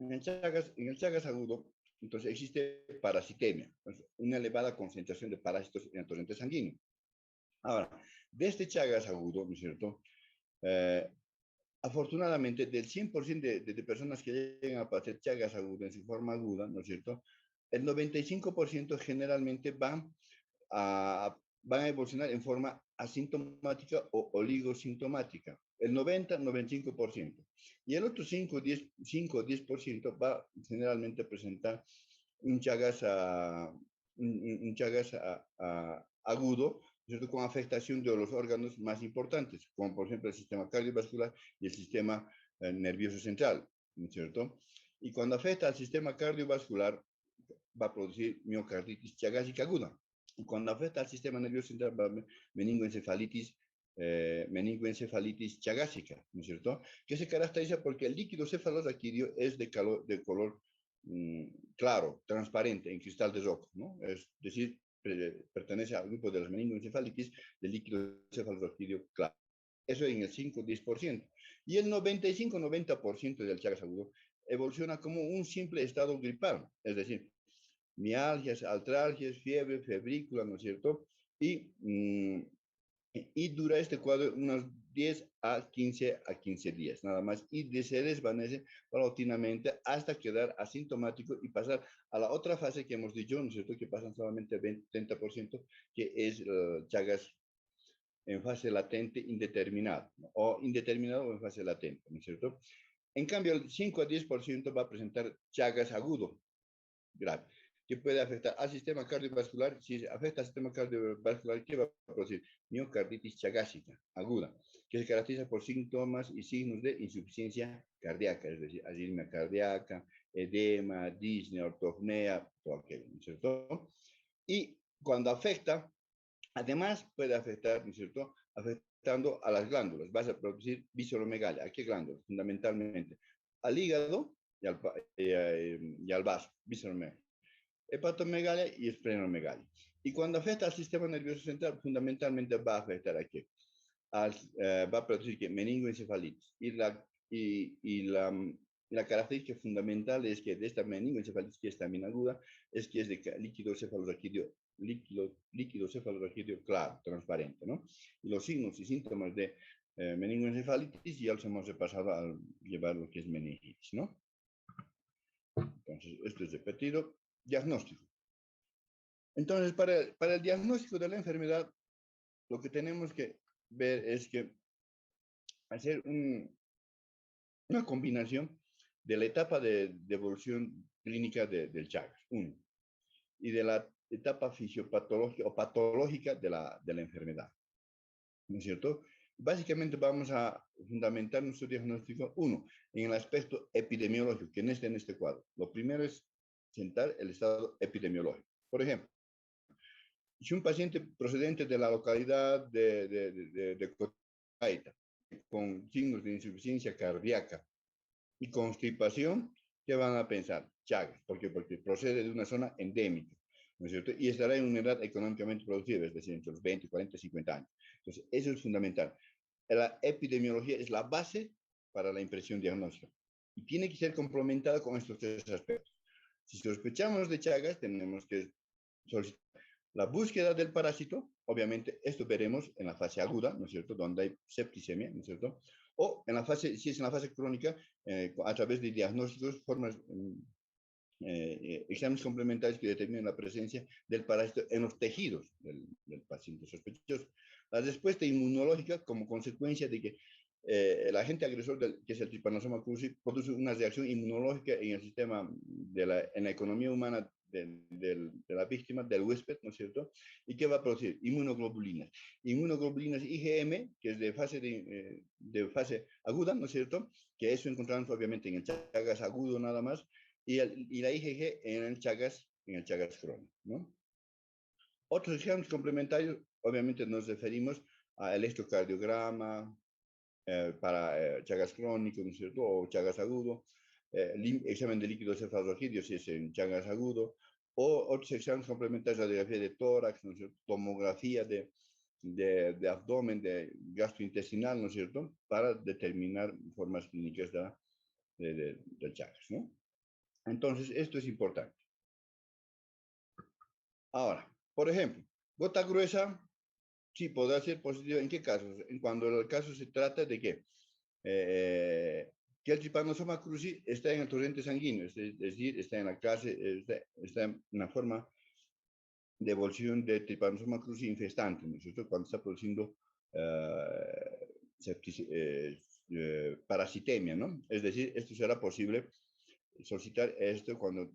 en el Chagas agudo, entonces existe parasitemia, una elevada concentración de parásitos en el torrente sanguíneo. Ahora, de este Chagas agudo, ¿no es cierto? Eh, Afortunadamente, del 100% de personas que llegan a padecer Chagas agudo en su forma aguda, ¿no es cierto? El 95% generalmente van a evolucionar en forma asintomática o oligosintomática. El 90-95%. Y el otro 5-10% va generalmente a presentar un Chagas, un Chagas agudo, ¿cierto? Con afectación de los órganos más importantes, como por ejemplo el sistema cardiovascular y el sistema nervioso central, ¿no es cierto? Y cuando afecta al sistema cardiovascular, va a producir miocarditis chagásica aguda. Y cuando afecta al sistema nervioso central, va a meningoencefalitis, meningoencefalitis chagásica, ¿no es cierto? Que se caracteriza porque el líquido cefalorraquídeo es de color claro, transparente, en cristal de roca, ¿no? Es decir, pertenece al grupo de las meningoencefalitis del líquido cefalorraquídeo claro. Eso en el 5-10%. Y el 95-90% del Chagas agudo evoluciona como un simple estado gripal, es decir, mialgias, artralgias, fiebre, febrícula, ¿no es cierto? Y dura este cuadro unos 10 a 15 días, nada más, y se desvanece paulatinamente hasta quedar asintomático y pasar a la otra fase que hemos dicho, ¿no es cierto? Que pasan solamente 20-30%, que es Chagas en fase latente indeterminada, ¿no? O indeterminado o en fase latente, ¿no es cierto? En cambio, el 5 a 10% va a presentar Chagas agudo, grave, que puede afectar al sistema cardiovascular. Si afecta al sistema cardiovascular, ¿qué va a producir? Miocarditis chagásica aguda, que se caracteriza por síntomas y signos de insuficiencia cardíaca, es decir, arritmia cardíaca, edema, disnea, ortopnea, todo aquello, ¿no es cierto? Y cuando afecta Además, puede afectar, ¿no es cierto?, afectando a las glándulas. Vas a producir visceromegalia. ¿A qué glándulas? Fundamentalmente al hígado y al vaso, visceromegalia. Hepatomegalia y esplenomegalia. Y cuando afecta al sistema nervioso central, fundamentalmente va a afectar a qué? Va a producir que meningoencefalitis. Y la característica fundamental es que de esta meningoencefalitis, que es también aguda, es que es de líquido cefalorraquídeo, líquido cefalorraquídeo claro, transparente, ¿no? Y los signos y síntomas de meningoencefalitis ya los hemos repasado al llevar lo que es meningitis, ¿no? Entonces, esto es repetido. Diagnóstico. Entonces, para el diagnóstico de la enfermedad, lo que tenemos que ver es que hacer una combinación de la etapa de evolución clínica del Chagas, uno, y de la etapa fisiopatológica o patológica de la enfermedad, ¿no es cierto? Básicamente vamos a fundamentar nuestro diagnóstico, uno, en el aspecto epidemiológico, que no está en este cuadro. Lo primero es sentar el estado epidemiológico. Por ejemplo, si un paciente procedente de la localidad de Cotaita, con signos de insuficiencia cardíaca y constipación, ¿qué van a pensar? Chagas. ¿Por qué? Porque procede de una zona endémica, ¿no es cierto? Y estará en una edad económicamente productiva, es decir, entre los 20, 40, 50 años. Entonces, eso es fundamental. La epidemiología es la base para la impresión diagnóstica y tiene que ser complementada con estos tres aspectos. Si sospechamos de Chagas, tenemos que solicitar la búsqueda del parásito. Obviamente, esto veremos en la fase aguda, ¿no es cierto?, donde hay septicemia, ¿no es cierto?, o en la fase, si es en la fase crónica, a través de diagnósticos, exámenes complementarios que determinen la presencia del parásito en los tejidos del paciente sospechoso. La respuesta inmunológica, como consecuencia de que el agente agresor, que es el Trypanosoma cruzi, produce una reacción inmunológica en el sistema, en la economía humana de la víctima, del huésped, ¿no es cierto? ¿Y qué va a producir? Inmunoglobulinas. Inmunoglobulinas IgM, que es de fase aguda, ¿no es cierto? Que eso encontramos obviamente en el Chagas agudo nada más, y la IgG en el Chagas crónico, ¿no? Otros exámenes complementarios, obviamente nos referimos al electrocardiograma para Chagas crónico, ¿no es cierto? O Chagas agudo, examen de líquido cefalorraquídeo si es en Chagas agudo, o otros exámenes complementarios, radiografía de tórax, ¿no es cierto? Tomografía de abdomen, de gastrointestinal, ¿no es cierto?, para determinar formas clínicas del Chagas, ¿no? Entonces, esto es importante. Ahora, por ejemplo, gota gruesa, sí, podrá ser positiva. ¿En qué casos? En cuando el caso se trata de que el Trypanosoma cruzi está en el torrente sanguíneo, es decir, está en la clase, está en una forma de evolución de Trypanosoma cruzi infestante, ¿no es cierto?, cuando está produciendo parasitemia, ¿no? Es decir, esto será posible solicitar esto cuando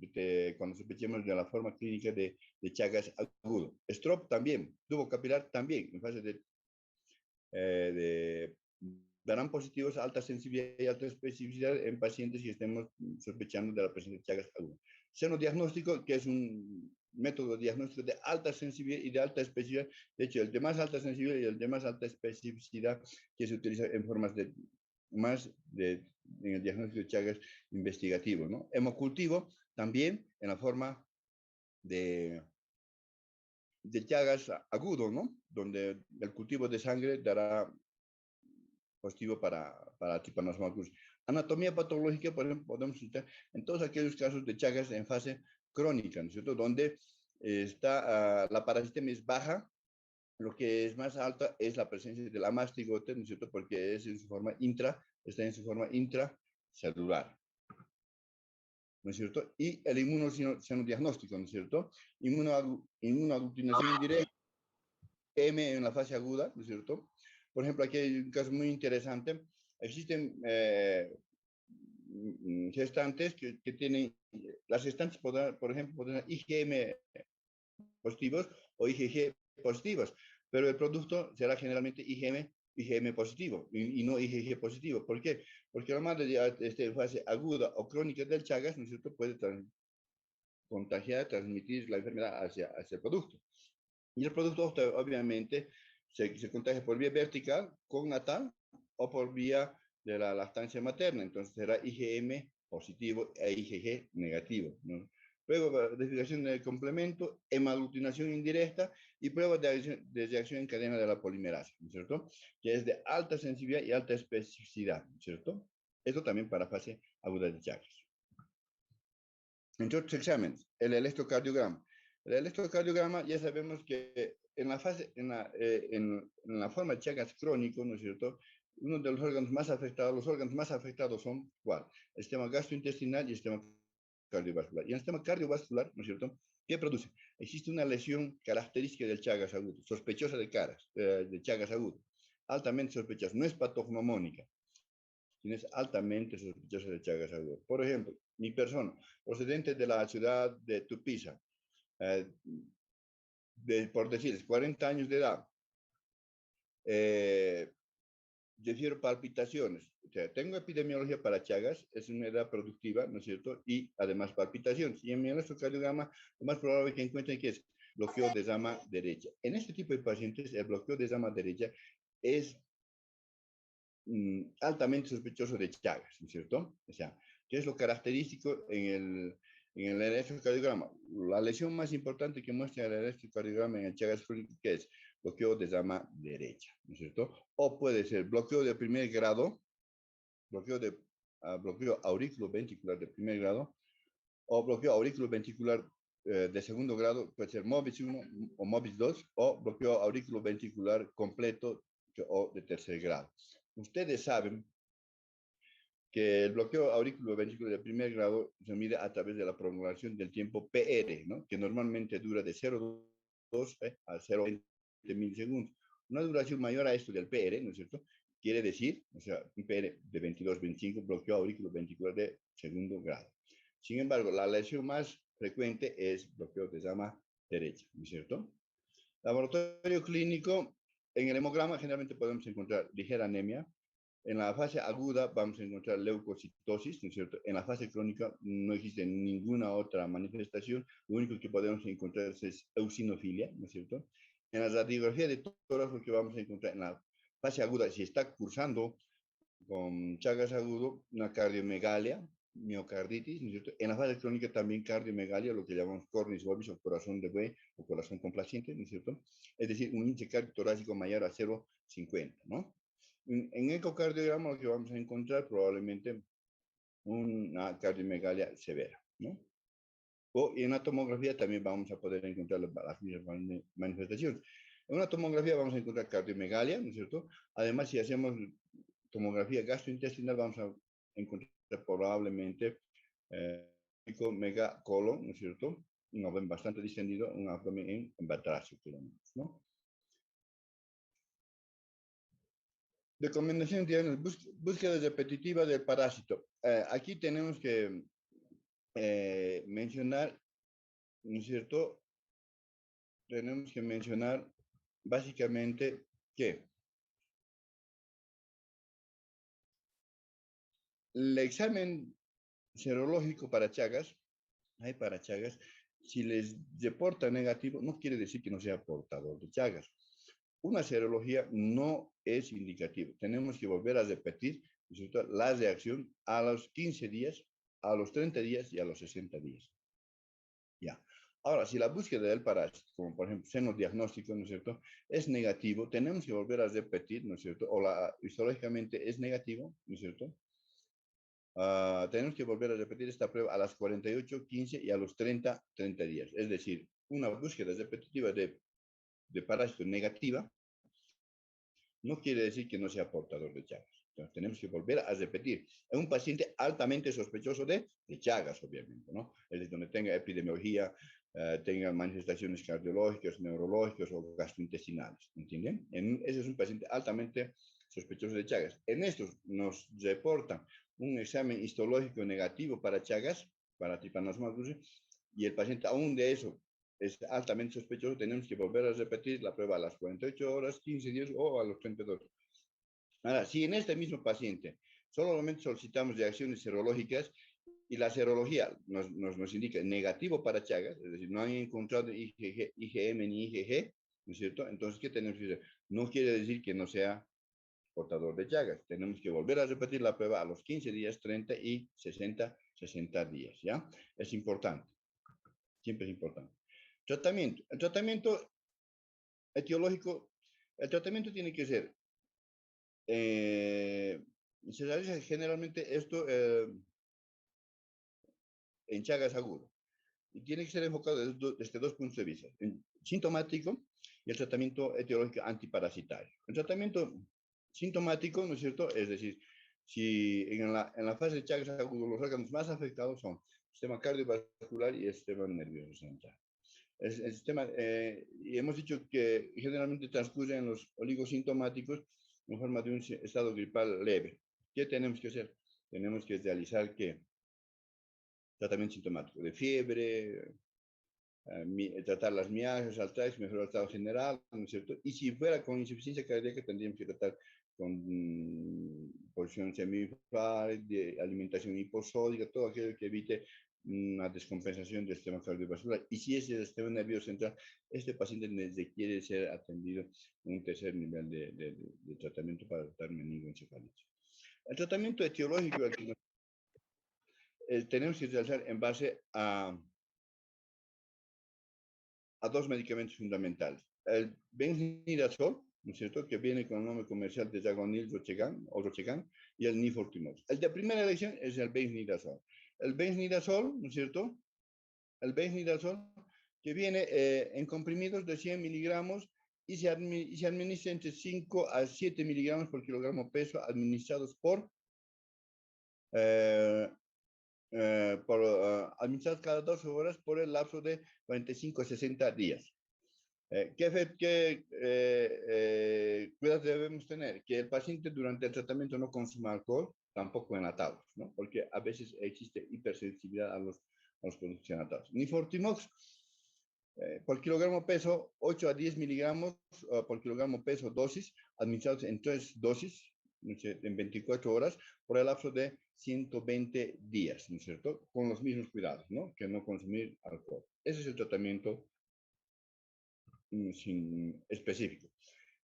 sospechemos de la forma clínica de Chagas agudo. Strop también, tubo capilar también, en fase darán positivos a alta sensibilidad y alta especificidad en pacientes que estemos sospechando de la presencia de Chagas agudo. Seno diagnóstico, que es un método diagnóstico de alta sensibilidad y de alta especificidad. De hecho, el de más alta sensibilidad y el de más alta especificidad, que se utiliza en formas en el diagnóstico de Chagas investigativo, ¿no? Hemocultivo también en la forma de Chagas agudo, ¿no? Donde el cultivo de sangre dará positivo para Trypanosoma cruzi. Anatomía patológica, por ejemplo, podemos citar en todos aquellos casos de Chagas en fase crónica, ¿no es cierto?, donde está la parasitemia es baja. Lo que es más alta es la presencia de la mastigote, ¿no es cierto?, porque está en su forma intracelular, ¿no es cierto? Y el inmunodiagnóstico, ¿no es cierto? Inmunoaglutinación indirecta, M en la fase aguda, ¿no es cierto? Por ejemplo, aquí hay un caso muy interesante. Existen gestantes que tienen, las gestantes, por ejemplo, podrán IgM positivos o IgG positivos, pero el producto será generalmente IgM positivo y no IgG positivo. ¿Por qué? Porque la madre de fase aguda o crónica del Chagas, ¿no es cierto?, puede contagiar, transmitir la enfermedad hacia el producto. Y el producto obviamente se contagia por vía vertical con natal o por vía de la lactancia materna. Entonces será IgM positivo e IgG negativo, ¿no? Luego, verificación del complemento, hemaglutinación indirecta y pruebas de reacción en cadena de la polimerasa, ¿no es cierto? Que es de alta sensibilidad y alta especificidad, ¿no es cierto? Esto también para fase aguda de Chagas. Entre otros exámenes, el electrocardiograma. El electrocardiograma ya sabemos que en la fase, en la forma de Chagas crónico, ¿no es cierto? Uno de los los órganos más afectados son, ¿cuál? El sistema gastrointestinal y el sistema cardiovascular. Y en el sistema cardiovascular, ¿no es cierto? ¿Qué produce? Existe una lesión característica del Chagas agudo, sospechosa de Chagas agudo, altamente sospechosa, no es patognomónica, sino es altamente sospechosa de Chagas agudo. Por ejemplo, mi persona, procedente de la ciudad de Tupiza, eh, por decir, 40 años de edad, refiero palpitaciones. O sea, tengo epidemiología para Chagas, es una edad productiva, ¿no es cierto? Y además palpitaciones. Y en mi electrocardiograma, lo más probable es que encuentren que es bloqueo de rama derecha. En este tipo de pacientes, el bloqueo de rama derecha es altamente sospechoso de Chagas, ¿no es cierto? O sea, ¿qué es lo característico en el electrocardiograma? La lesión más importante que muestra el electrocardiograma en el Chagas crónico, que es bloqueo de rama derecha, ¿no es cierto? O puede ser bloqueo de primer grado, bloqueo auriculoventricular de primer grado, o bloqueo auriculoventricular de segundo grado, puede ser MOBIS 1 o MOBIS 2, o bloqueo auriculoventricular completo o de tercer grado. Ustedes saben que el bloqueo auriculoventricular de primer grado se mide a través de la prolongación del tiempo PR, ¿no? Que normalmente dura de 0,2 a 0,20 milisegundos. Una duración mayor a esto del PR, ¿no es cierto? Quiere decir, o sea, un PR de 22-25, bloqueo auriculoventricular de segundo grado. Sin embargo, la lesión más frecuente es bloqueo de rama derecha, ¿no es cierto? Laboratorio clínico, en el hemograma generalmente podemos encontrar ligera anemia. En la fase aguda vamos a encontrar leucocitosis, ¿no es cierto? En la fase crónica no existe ninguna otra manifestación. Lo único que podemos encontrar es eosinofilia, ¿no es cierto? En la radiografía de tórax lo que vamos a encontrar en la fase aguda, si está cursando con Chagas agudo, una cardiomegalia, miocarditis, ¿no es cierto? En la fase crónica también cardiomegalia, lo que llamamos cornis vobis o corazón de buey o corazón complaciente, ¿no es cierto? Es decir, un índice cardiotorácico mayor a 0,50, ¿no? En ecocardiograma lo que vamos a encontrar probablemente una cardiomegalia severa, ¿no? Y en la tomografía también vamos a poder encontrar las mismas manifestaciones. En una tomografía vamos a encontrar cardiomegalia, ¿no es cierto? Además, si hacemos tomografía gastrointestinal, vamos a encontrar probablemente megacolon, ¿no es cierto? Un abdomen bastante distendido, un abdomen en batracio, ¿no? Recomendaciones diarias, búsqueda repetitiva del parásito. Aquí tenemos que mencionar, ¿no es cierto? Tenemos que mencionar básicamente que el examen serológico para Chagas, hay para Chagas, si les reporta negativo, no quiere decir que no sea portador de Chagas. Una serología no es indicativo. Tenemos que volver a repetir, ¿no es cierto?, la reacción a los 15 días, a los 30 días y a los 60 días. Ya. Ahora, si la búsqueda del parásito, como por ejemplo seno diagnóstico, ¿no es cierto?, es negativo, tenemos que volver a repetir, ¿no es cierto?, o histológicamente es negativo, ¿no es cierto?, tenemos que volver a repetir esta prueba a las 48, 15 y a los 30, 30 días. Es decir, una búsqueda repetitiva de parásito negativa no quiere decir que no sea portador de Chagas. Entonces, tenemos que volver a repetir. Es un paciente altamente sospechoso de Chagas, obviamente, ¿no? Es decir, donde tenga epidemiología, tenga manifestaciones cardiológicas, neurológicas o gastrointestinales, ¿entienden? Ese es un paciente altamente sospechoso de Chagas. En estos nos reportan un examen histológico negativo para Chagas, para Trypanosoma cruzi, y el paciente aún de eso es altamente sospechoso, tenemos que volver a repetir la prueba a las 48 horas, 15 días o a los 32. Ahora, si en este mismo paciente solamente solicitamos reacciones serológicas y la serología nos indica negativo para Chagas, es decir, no han encontrado IgM ni IgG, ¿no es cierto? Entonces, ¿qué tenemos que hacer? No quiere decir que no sea portador de Chagas. Tenemos que volver a repetir la prueba a los 15 días, 30 y 60 días, ¿ya? Es importante, siempre es importante. Tratamiento. El tratamiento etiológico, el tratamiento tiene que ser, se realiza generalmente esto en Chagas agudo. Y tiene que ser enfocado desde dos puntos de vista, el sintomático y el tratamiento etiológico antiparasitario. El tratamiento sintomático, ¿no es cierto? Es decir, si en la fase de Chagas agudo los órganos más afectados son el sistema cardiovascular y el sistema nervioso central. El sistema, y hemos dicho que generalmente transcurre en los oligosintomáticos en forma de un estado gripal leve. ¿Qué tenemos que hacer? Tenemos que realizar ¿qué? Tratamiento sintomático de fiebre, tratar las mialgias, artritis, mejorar el estado general, ¿no es cierto? Y si fuera con insuficiencia cardíaca, tendríamos que tratar con posición semiinfarto, de alimentación hiposódica, todo aquello que evite una descompensación del sistema cardiovascular. Y si es el sistema nervioso central, este paciente requiere ser atendido en un tercer nivel de tratamiento para tratar meningoencefalitis. El tratamiento etiológico tenemos que realizar en base a dos medicamentos fundamentales. El benznidazol, ¿no es cierto?, que viene con el nombre comercial de Zagonil Rochegan, y el Nifortimox. El de primera elección es el benznidazol. El benznidazol, ¿no es cierto?, el benznidazol que viene en comprimidos de 100 miligramos y se administra entre 5 a 7 miligramos por kilogramo peso administrados administrados cada 12 horas por el lapso de 45 a 60 días. ¿Qué cuidados debemos tener? Que el paciente durante el tratamiento no consuma alcohol, tampoco enlatados, ¿no? Porque a veces existe hipersensibilidad a los productos enlatados. Nifortimox, por kilogramo peso, 8 a 10 miligramos por kilogramo peso dosis, administrados en 3 dosis, ¿no es cierto?, en 24 horas, por el lapso de 120 días, ¿no es cierto? Con los mismos cuidados, ¿no? Que no consumir alcohol. Ese es el tratamiento específico.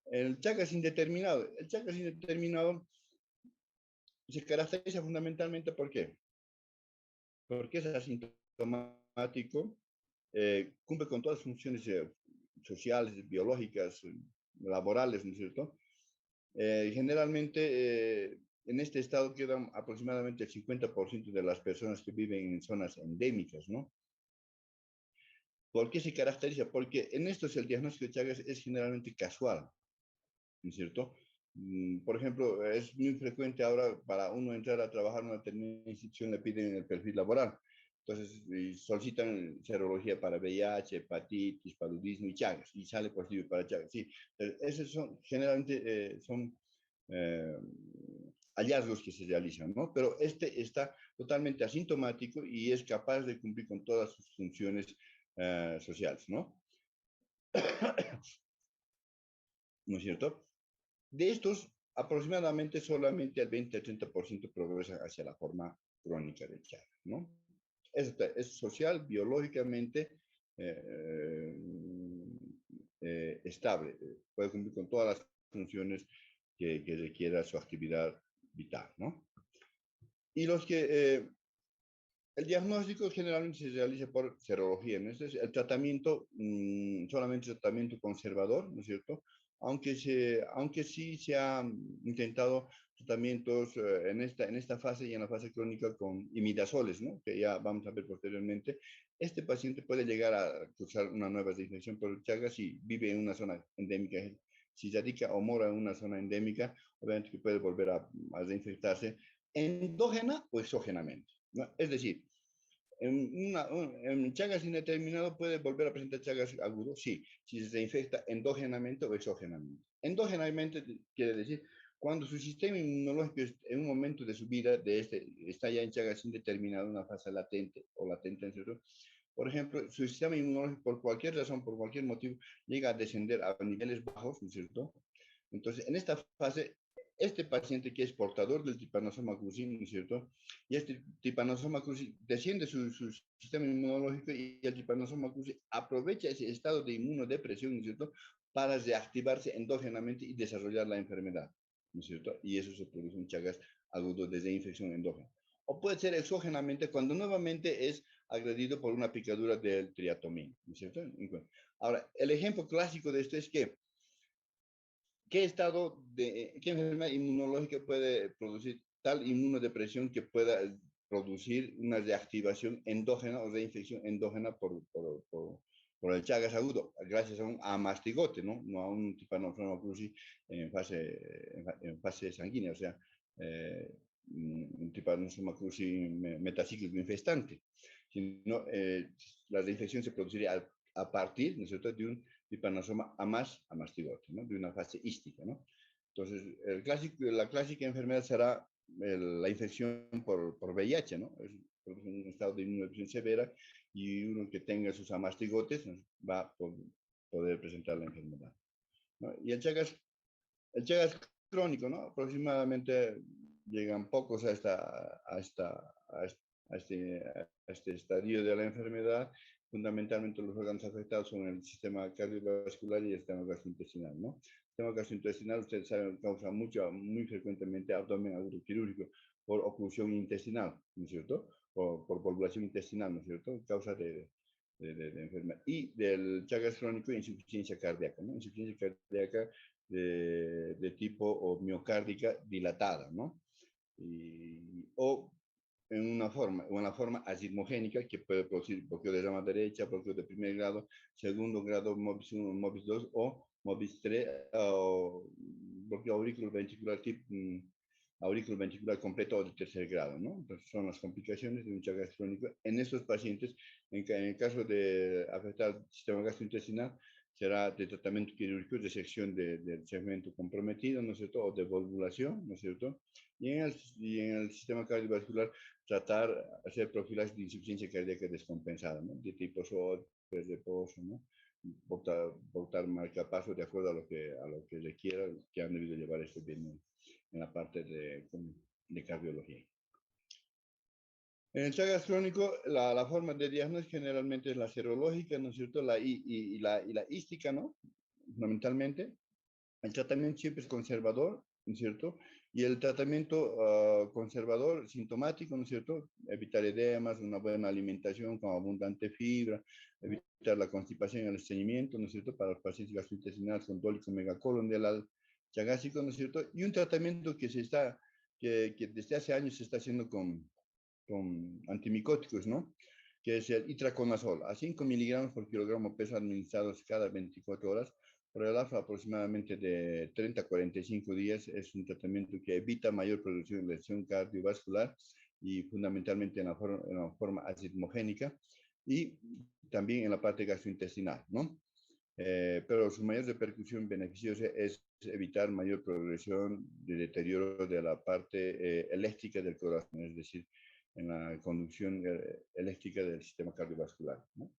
El Chagas indeterminado. El Chagas indeterminado se caracteriza fundamentalmente ¿por qué? Porque es asintomático, cumple con todas las funciones sociales, biológicas, laborales, ¿no es cierto? Generalmente en este estado quedan aproximadamente el 50% de las personas que viven en zonas endémicas, ¿no? ¿Por qué se caracteriza? Porque en estos el diagnóstico de Chagas es generalmente casual, ¿no es cierto? Por ejemplo, es muy frecuente ahora para uno entrar a trabajar en una determinada institución, le piden el perfil laboral. Entonces, solicitan serología para VIH, hepatitis, paludismo y Chagas, y sale positivo para Chagas. Sí, esos son, generalmente son hallazgos que se realizan, ¿no? Pero este está totalmente asintomático y es capaz de cumplir con todas sus funciones sociales, ¿no? ¿No es cierto? De estos, aproximadamente solamente el 20 al 30% progresa hacia la forma crónica del Chagas, ¿no? Es social, biológicamente eh, estable, puede cumplir con todas las funciones que requiera su actividad vital, ¿no? Y los que el diagnóstico generalmente se realiza por serología, ¿no? Este es el tratamiento, solamente tratamiento conservador, ¿no es cierto? Aunque sí se han intentado tratamientos en esta fase y en la fase crónica con imidazoles, ¿no? Que ya vamos a ver posteriormente. Este paciente puede llegar a cursar una nueva desinfección por Chagas si vive en una zona endémica. Si radica o mora en una zona endémica, obviamente que puede volver a reinfectarse endógena o exógenamente, ¿no? Es decir, en Chagas indeterminado puede volver a presentar Chagas agudo, sí, si se infecta endógenamente o exógenamente. Endógenamente quiere decir cuando su sistema inmunológico en un momento de su vida está ya en Chagas indeterminado, una fase latente o latente, ¿no es cierto? Por ejemplo, su sistema inmunológico por cualquier razón, por cualquier motivo, llega a descender a niveles bajos, ¿no es cierto? Entonces, en esta fase, este paciente que es portador del trypanosoma cruzi, ¿no es cierto? Y este trypanosoma cruzi desciende su sistema inmunológico y el trypanosoma cruzi aprovecha ese estado de inmunodepresión, ¿no es cierto?, para reactivarse endógenamente y desarrollar la enfermedad, ¿no es cierto? Y eso se produce un Chagas agudo desde infección endógena. O puede ser exógenamente cuando nuevamente es agredido por una picadura del triatomina, ¿no es cierto? Ahora, el ejemplo clásico de esto es que qué enfermedad inmunológica puede producir tal inmunodepresión que pueda producir una reactivación endógena o reinfección endógena por el Chagas agudo, gracias a un amastigote, ¿no? No a un Trypanosoma cruzi en fase sanguínea, o sea, un Trypanosoma cruzi metacíclico infestante, sino la reinfección se produciría a partir, ¿no es cierto?, de un Trypanosoma amastigote, ¿no? De una fase hística, ¿no? Entonces, la clásica enfermedad será la infección por VIH, ¿no? Es un estado de inmunodepresión severa y uno que tenga sus amastigotes va a poder presentar la enfermedad, ¿no? Y el Chagas crónico, ¿no? Aproximadamente llegan pocos a este estadio de la enfermedad. Fundamentalmente los órganos afectados son el sistema cardiovascular y el sistema gastrointestinal, ¿no? El sistema gastrointestinal, ustedes saben, causa muy frecuentemente abdomen agudo quirúrgico por oclusión intestinal, ¿no es cierto? Por población intestinal, ¿no es cierto? Causa de enfermedad. Y del Chagas crónico, insuficiencia cardíaca, ¿no? Insuficiencia cardíaca de tipo o miocárdica dilatada, ¿no? O en una forma aritmogénica que puede producir bloqueo de rama derecha, bloqueo de primer grado, segundo grado, MOBIS 1, MOBIS 2 o MOBIS 3, o bloqueo auriculoventricular tipo auriculoventricular completo o de tercer grado, ¿no? Entonces son las complicaciones de un Chagas crónico en estos pacientes. En el caso de afectar el sistema gastrointestinal, será de tratamiento quirúrgico, de sección del segmento comprometido, ¿no es cierto? O de volvulación, ¿no es cierto? Y en el sistema cardiovascular, tratar, hacer profilaxis de insuficiencia cardíaca descompensada, ¿no? De tipo SOD, de reposo, ¿no? Voltar marcapaso de acuerdo a lo que requiera, que han debido llevar esto bien en la parte de cardiología. En el Chagas crónico, la forma de diagnóstico generalmente es la serológica, ¿no es cierto? Y la hística, ¿no? Fundamentalmente. El tratamiento siempre es conservador, ¿no es cierto? Y el tratamiento conservador, sintomático, ¿no es cierto? Evitar edemas, una buena alimentación con abundante fibra, evitar la constipación y el estreñimiento, ¿no es cierto? Para los pacientes gastrointestinales con dólico megacolon del chagásico, ¿no es cierto? Y un tratamiento que desde hace años se está haciendo con antimicóticos, ¿no? Que es el itraconazol, a 5 miligramos por kilogramo peso administrados cada 24 horas, por el lapso aproximadamente de 30 a 45 días. Es un tratamiento que evita mayor producción de lesión cardiovascular y fundamentalmente en la forma aritmogénica y también en la parte gastrointestinal, ¿no? Pero su mayor repercusión beneficiosa es evitar mayor progresión de deterioro de la parte eléctrica del corazón, es decir, en la conducción eléctrica del sistema cardiovascular, ¿no?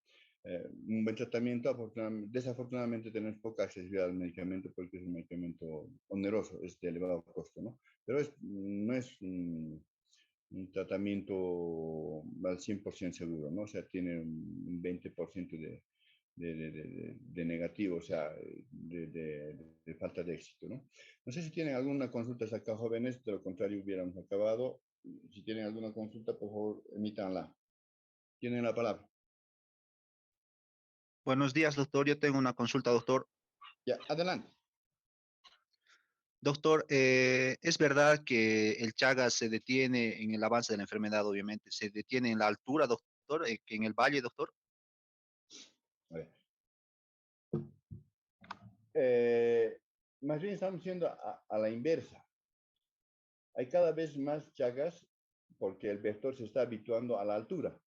Un buen tratamiento, desafortunadamente tenemos poca accesibilidad al medicamento porque es un medicamento oneroso, es de elevado costo, ¿no? Pero no es un tratamiento al 100% seguro, ¿no? O sea, tiene un 20% de negativo, o sea, de falta de éxito, ¿no? No sé si tienen alguna consulta acá, jóvenes, de lo contrario hubiéramos acabado. Si tienen alguna consulta, por favor, emítanla. Tienen la palabra. Buenos días, doctor. Yo tengo una consulta, doctor. Ya, adelante. Doctor, ¿es verdad que el Chagas se detiene en el avance de la enfermedad, obviamente? ¿Se detiene en la altura, doctor? ¿Que en el valle, doctor? A ver. Más bien estamos yendo a la inversa. Hay cada vez más Chagas porque el vector se está habituando a la altura.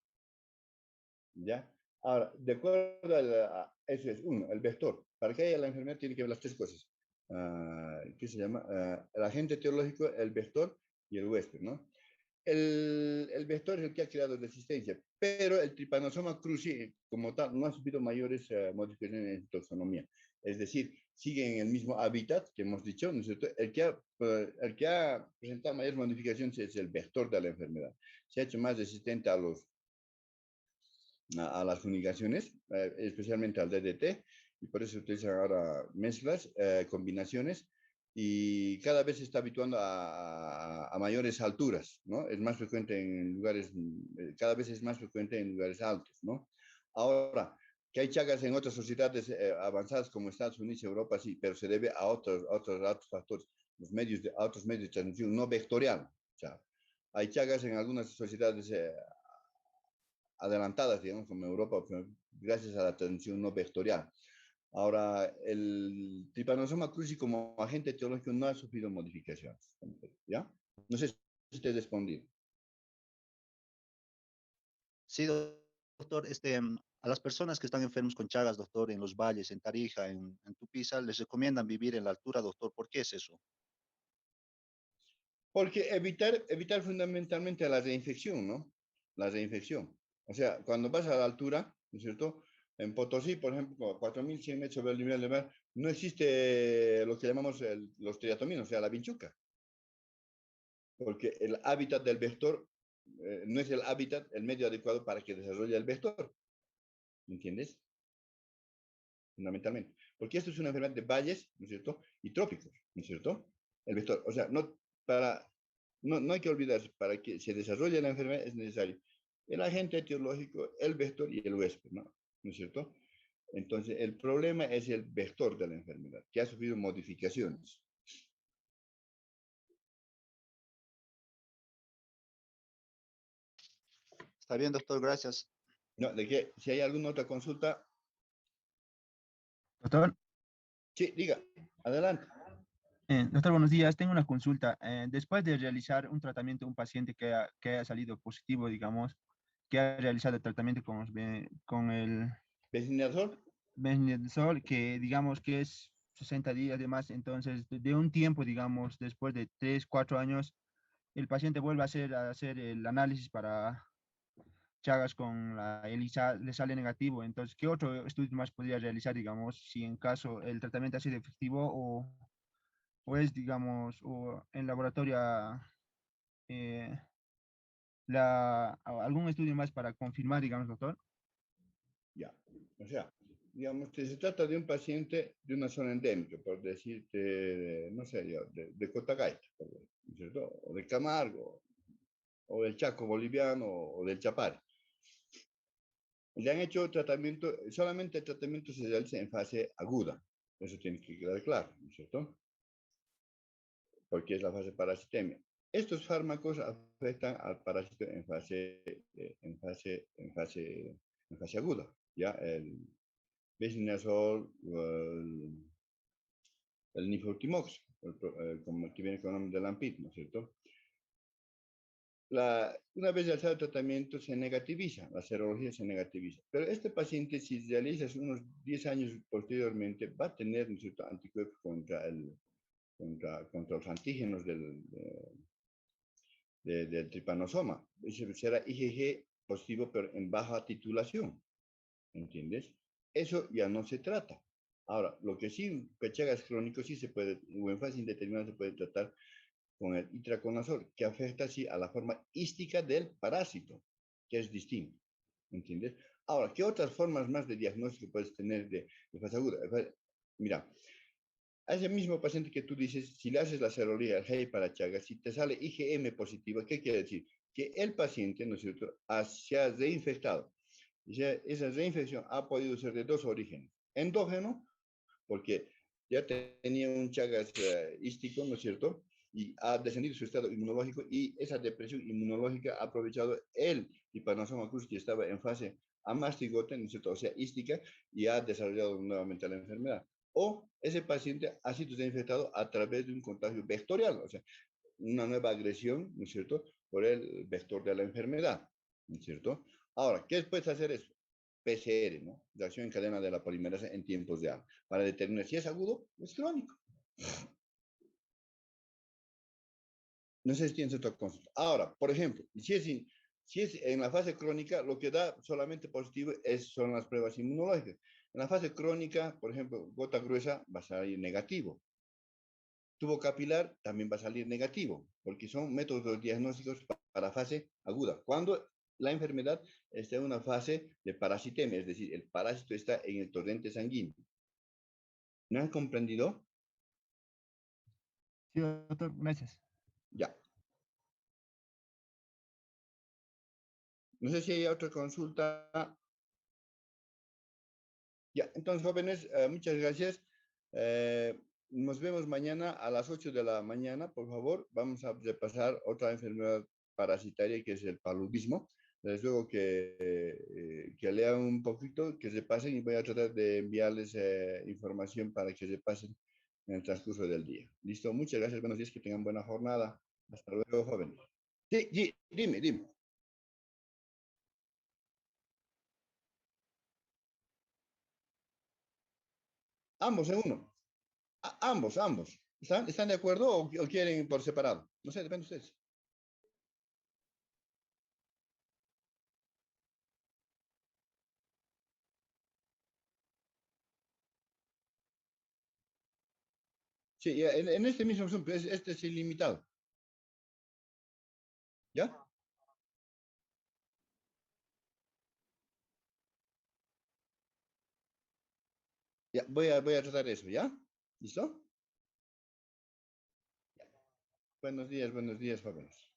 ¿Ya? Ahora, de acuerdo eso es uno, el vector. Para que haya la enfermedad tiene que haber las tres cosas. ¿Qué se llama? El agente etiológico, el vector y el huésped, ¿no? El vector es el que ha creado resistencia, pero el Trypanosoma cruzi, como tal, no ha sufrido mayores modificaciones en su taxonomía. Es decir, sigue en el mismo hábitat que hemos dicho, ¿no es cierto? El que ha presentado mayores modificaciones es el vector de la enfermedad. Se ha hecho más resistente a las fumigaciones, especialmente al DDT, y por eso se utilizan ahora mezclas, combinaciones, y cada vez se está habituando a mayores alturas, ¿no? Es más frecuente en lugares, cada vez es más frecuente en lugares altos, ¿no? Ahora, que hay chagas en otras sociedades avanzadas como Estados Unidos y Europa, sí, pero se debe a otros factores, a otros medios de transmisión no vectorial. O sea, hay chagas en algunas sociedades adelantadas, digamos, como Europa, gracias a la transmisión no vectorial. Ahora, el Trypanosoma cruzi como agente etiológico no ha sufrido modificaciones, ¿ya? No sé si usted respondido. Sí, doctor, a las personas que están enfermos con Chagas, doctor, en los valles, en Tarija, en Tupiza, les recomiendan vivir en la altura, doctor. ¿Por qué es eso? Porque evitar fundamentalmente la reinfección, ¿no? La reinfección. O sea, cuando vas a la altura, ¿no es cierto? En Potosí, por ejemplo, 4.100 metros sobre el nivel del mar, no existe lo que llamamos los triatominos, o sea, la vinchuca, porque el hábitat del vector no es el hábitat, el medio adecuado para que desarrolle el vector, ¿me entiendes? Fundamentalmente. Porque esto es una enfermedad de valles, ¿no es cierto? Y trópicos, ¿no es cierto? El vector. O sea, no hay que olvidarse, para que se desarrolle la enfermedad es necesario el agente etiológico, el vector y el huésped, ¿no? ¿No es cierto? Entonces, el problema es el vector de la enfermedad, que ha sufrido modificaciones. Está bien, doctor, gracias. No, de que si hay alguna otra consulta, Doctor, sí, diga, adelante. doctor, buenos días. Tengo una consulta. Después de realizar un tratamiento a un paciente que haya salido positivo, digamos, que ha realizado el tratamiento con el ¿Besinazol? Benedisol, que digamos que es 60 días de más, entonces de un tiempo, digamos, después de 3, 4 años, el paciente vuelve a hacer el análisis para Chagas con la ELISA, le sale negativo. Entonces, ¿qué otro estudio más podría realizar, digamos, si en caso el tratamiento ha sido efectivo o es, digamos, o en laboratorio eh, algún estudio más para confirmar, digamos, doctor? Ya. O sea, digamos que se trata de un paciente de una zona endémica, por decirte, no sé, de Cotagaita, ¿no es cierto? O de Camargo, o del Chaco boliviano, o del Chapare. Le han hecho tratamiento, solamente el tratamiento se realiza en fase aguda. Eso tiene que quedar claro, ¿no es cierto? Porque es la fase parasitemia. Estos fármacos afectan al parásito en fase aguda. Ya el besinazol, el nifurtimox, como el que viene con el nombre de Lampit, ¿no es cierto? Una vez realizado el tratamiento se negativiza, la serología se negativiza. Pero este paciente, si realizas unos 10 años posteriormente, va a tener, ¿no es cierto?, anticuerpos contra los antígenos del tripanosoma. Será IgG positivo, pero en baja titulación, ¿entiendes? Eso ya no se trata. Ahora, lo que sí, Chagas crónico sí se puede, o en fase indeterminada se puede tratar con el itraconazol, que afecta así a la forma hística del parásito, que es distinto, ¿entiendes? Ahora, ¿qué otras formas más de diagnóstico puedes tener de fase aguda? Mira, a ese mismo paciente que tú dices, si le haces la serología al GEI para Chagas, si te sale IgM positiva, ¿qué quiere decir? Que el paciente, ¿no es cierto?, se ha reinfectado. Esa reinfección ha podido ser de dos orígenes. Endógeno, porque ya tenía un Chagas hístico, ¿no es cierto?, y ha descendido su estado inmunológico, y esa depresión inmunológica ha aprovechado el Trypanosoma cruzi, que estaba en fase amastigote, ¿no es cierto?, o sea, hística, y ha desarrollado nuevamente la enfermedad. O ese paciente ha sido infectado a través de un contagio vectorial, o sea, una nueva agresión, ¿no es cierto?, por el vector de la enfermedad, ¿no es cierto? Ahora, ¿qué puedes hacer eso? PCR, ¿no? Reacción en cadena de la polimerasa en tiempos de A, para determinar si es agudo o es crónico. No sé si tienes otra consulta. Ahora, por ejemplo, si es en la fase crónica, lo que da solamente positivo son las pruebas inmunológicas. En la fase crónica, por ejemplo, gota gruesa va a salir negativo. Tubo capilar también va a salir negativo, porque son métodos diagnósticos para fase aguda. Cuando la enfermedad está en una fase de parasitemia, es decir, el parásito está en el torrente sanguíneo. ¿Me han comprendido? Sí, doctor, gracias. Ya. No sé si hay otra consulta. Ya, entonces, jóvenes, muchas gracias. Nos vemos mañana a las 8 de la mañana, por favor. Vamos a repasar otra enfermedad parasitaria que es el paludismo. Les ruego que lean un poquito, que se pasen y voy a tratar de enviarles información para que se pasen en el transcurso del día. Listo, muchas gracias, buenos días, que tengan buena jornada. Hasta luego, jóvenes. Sí, sí, dime. Ambos en uno. Ambos. ¿Están de acuerdo o quieren por separado? No sé, depende de ustedes. Sí, en este mismo Zoom, este es ilimitado. ¿Ya? Ya, voy a tratar eso, ¿ya? ¿Listo? Buenos días, jóvenes.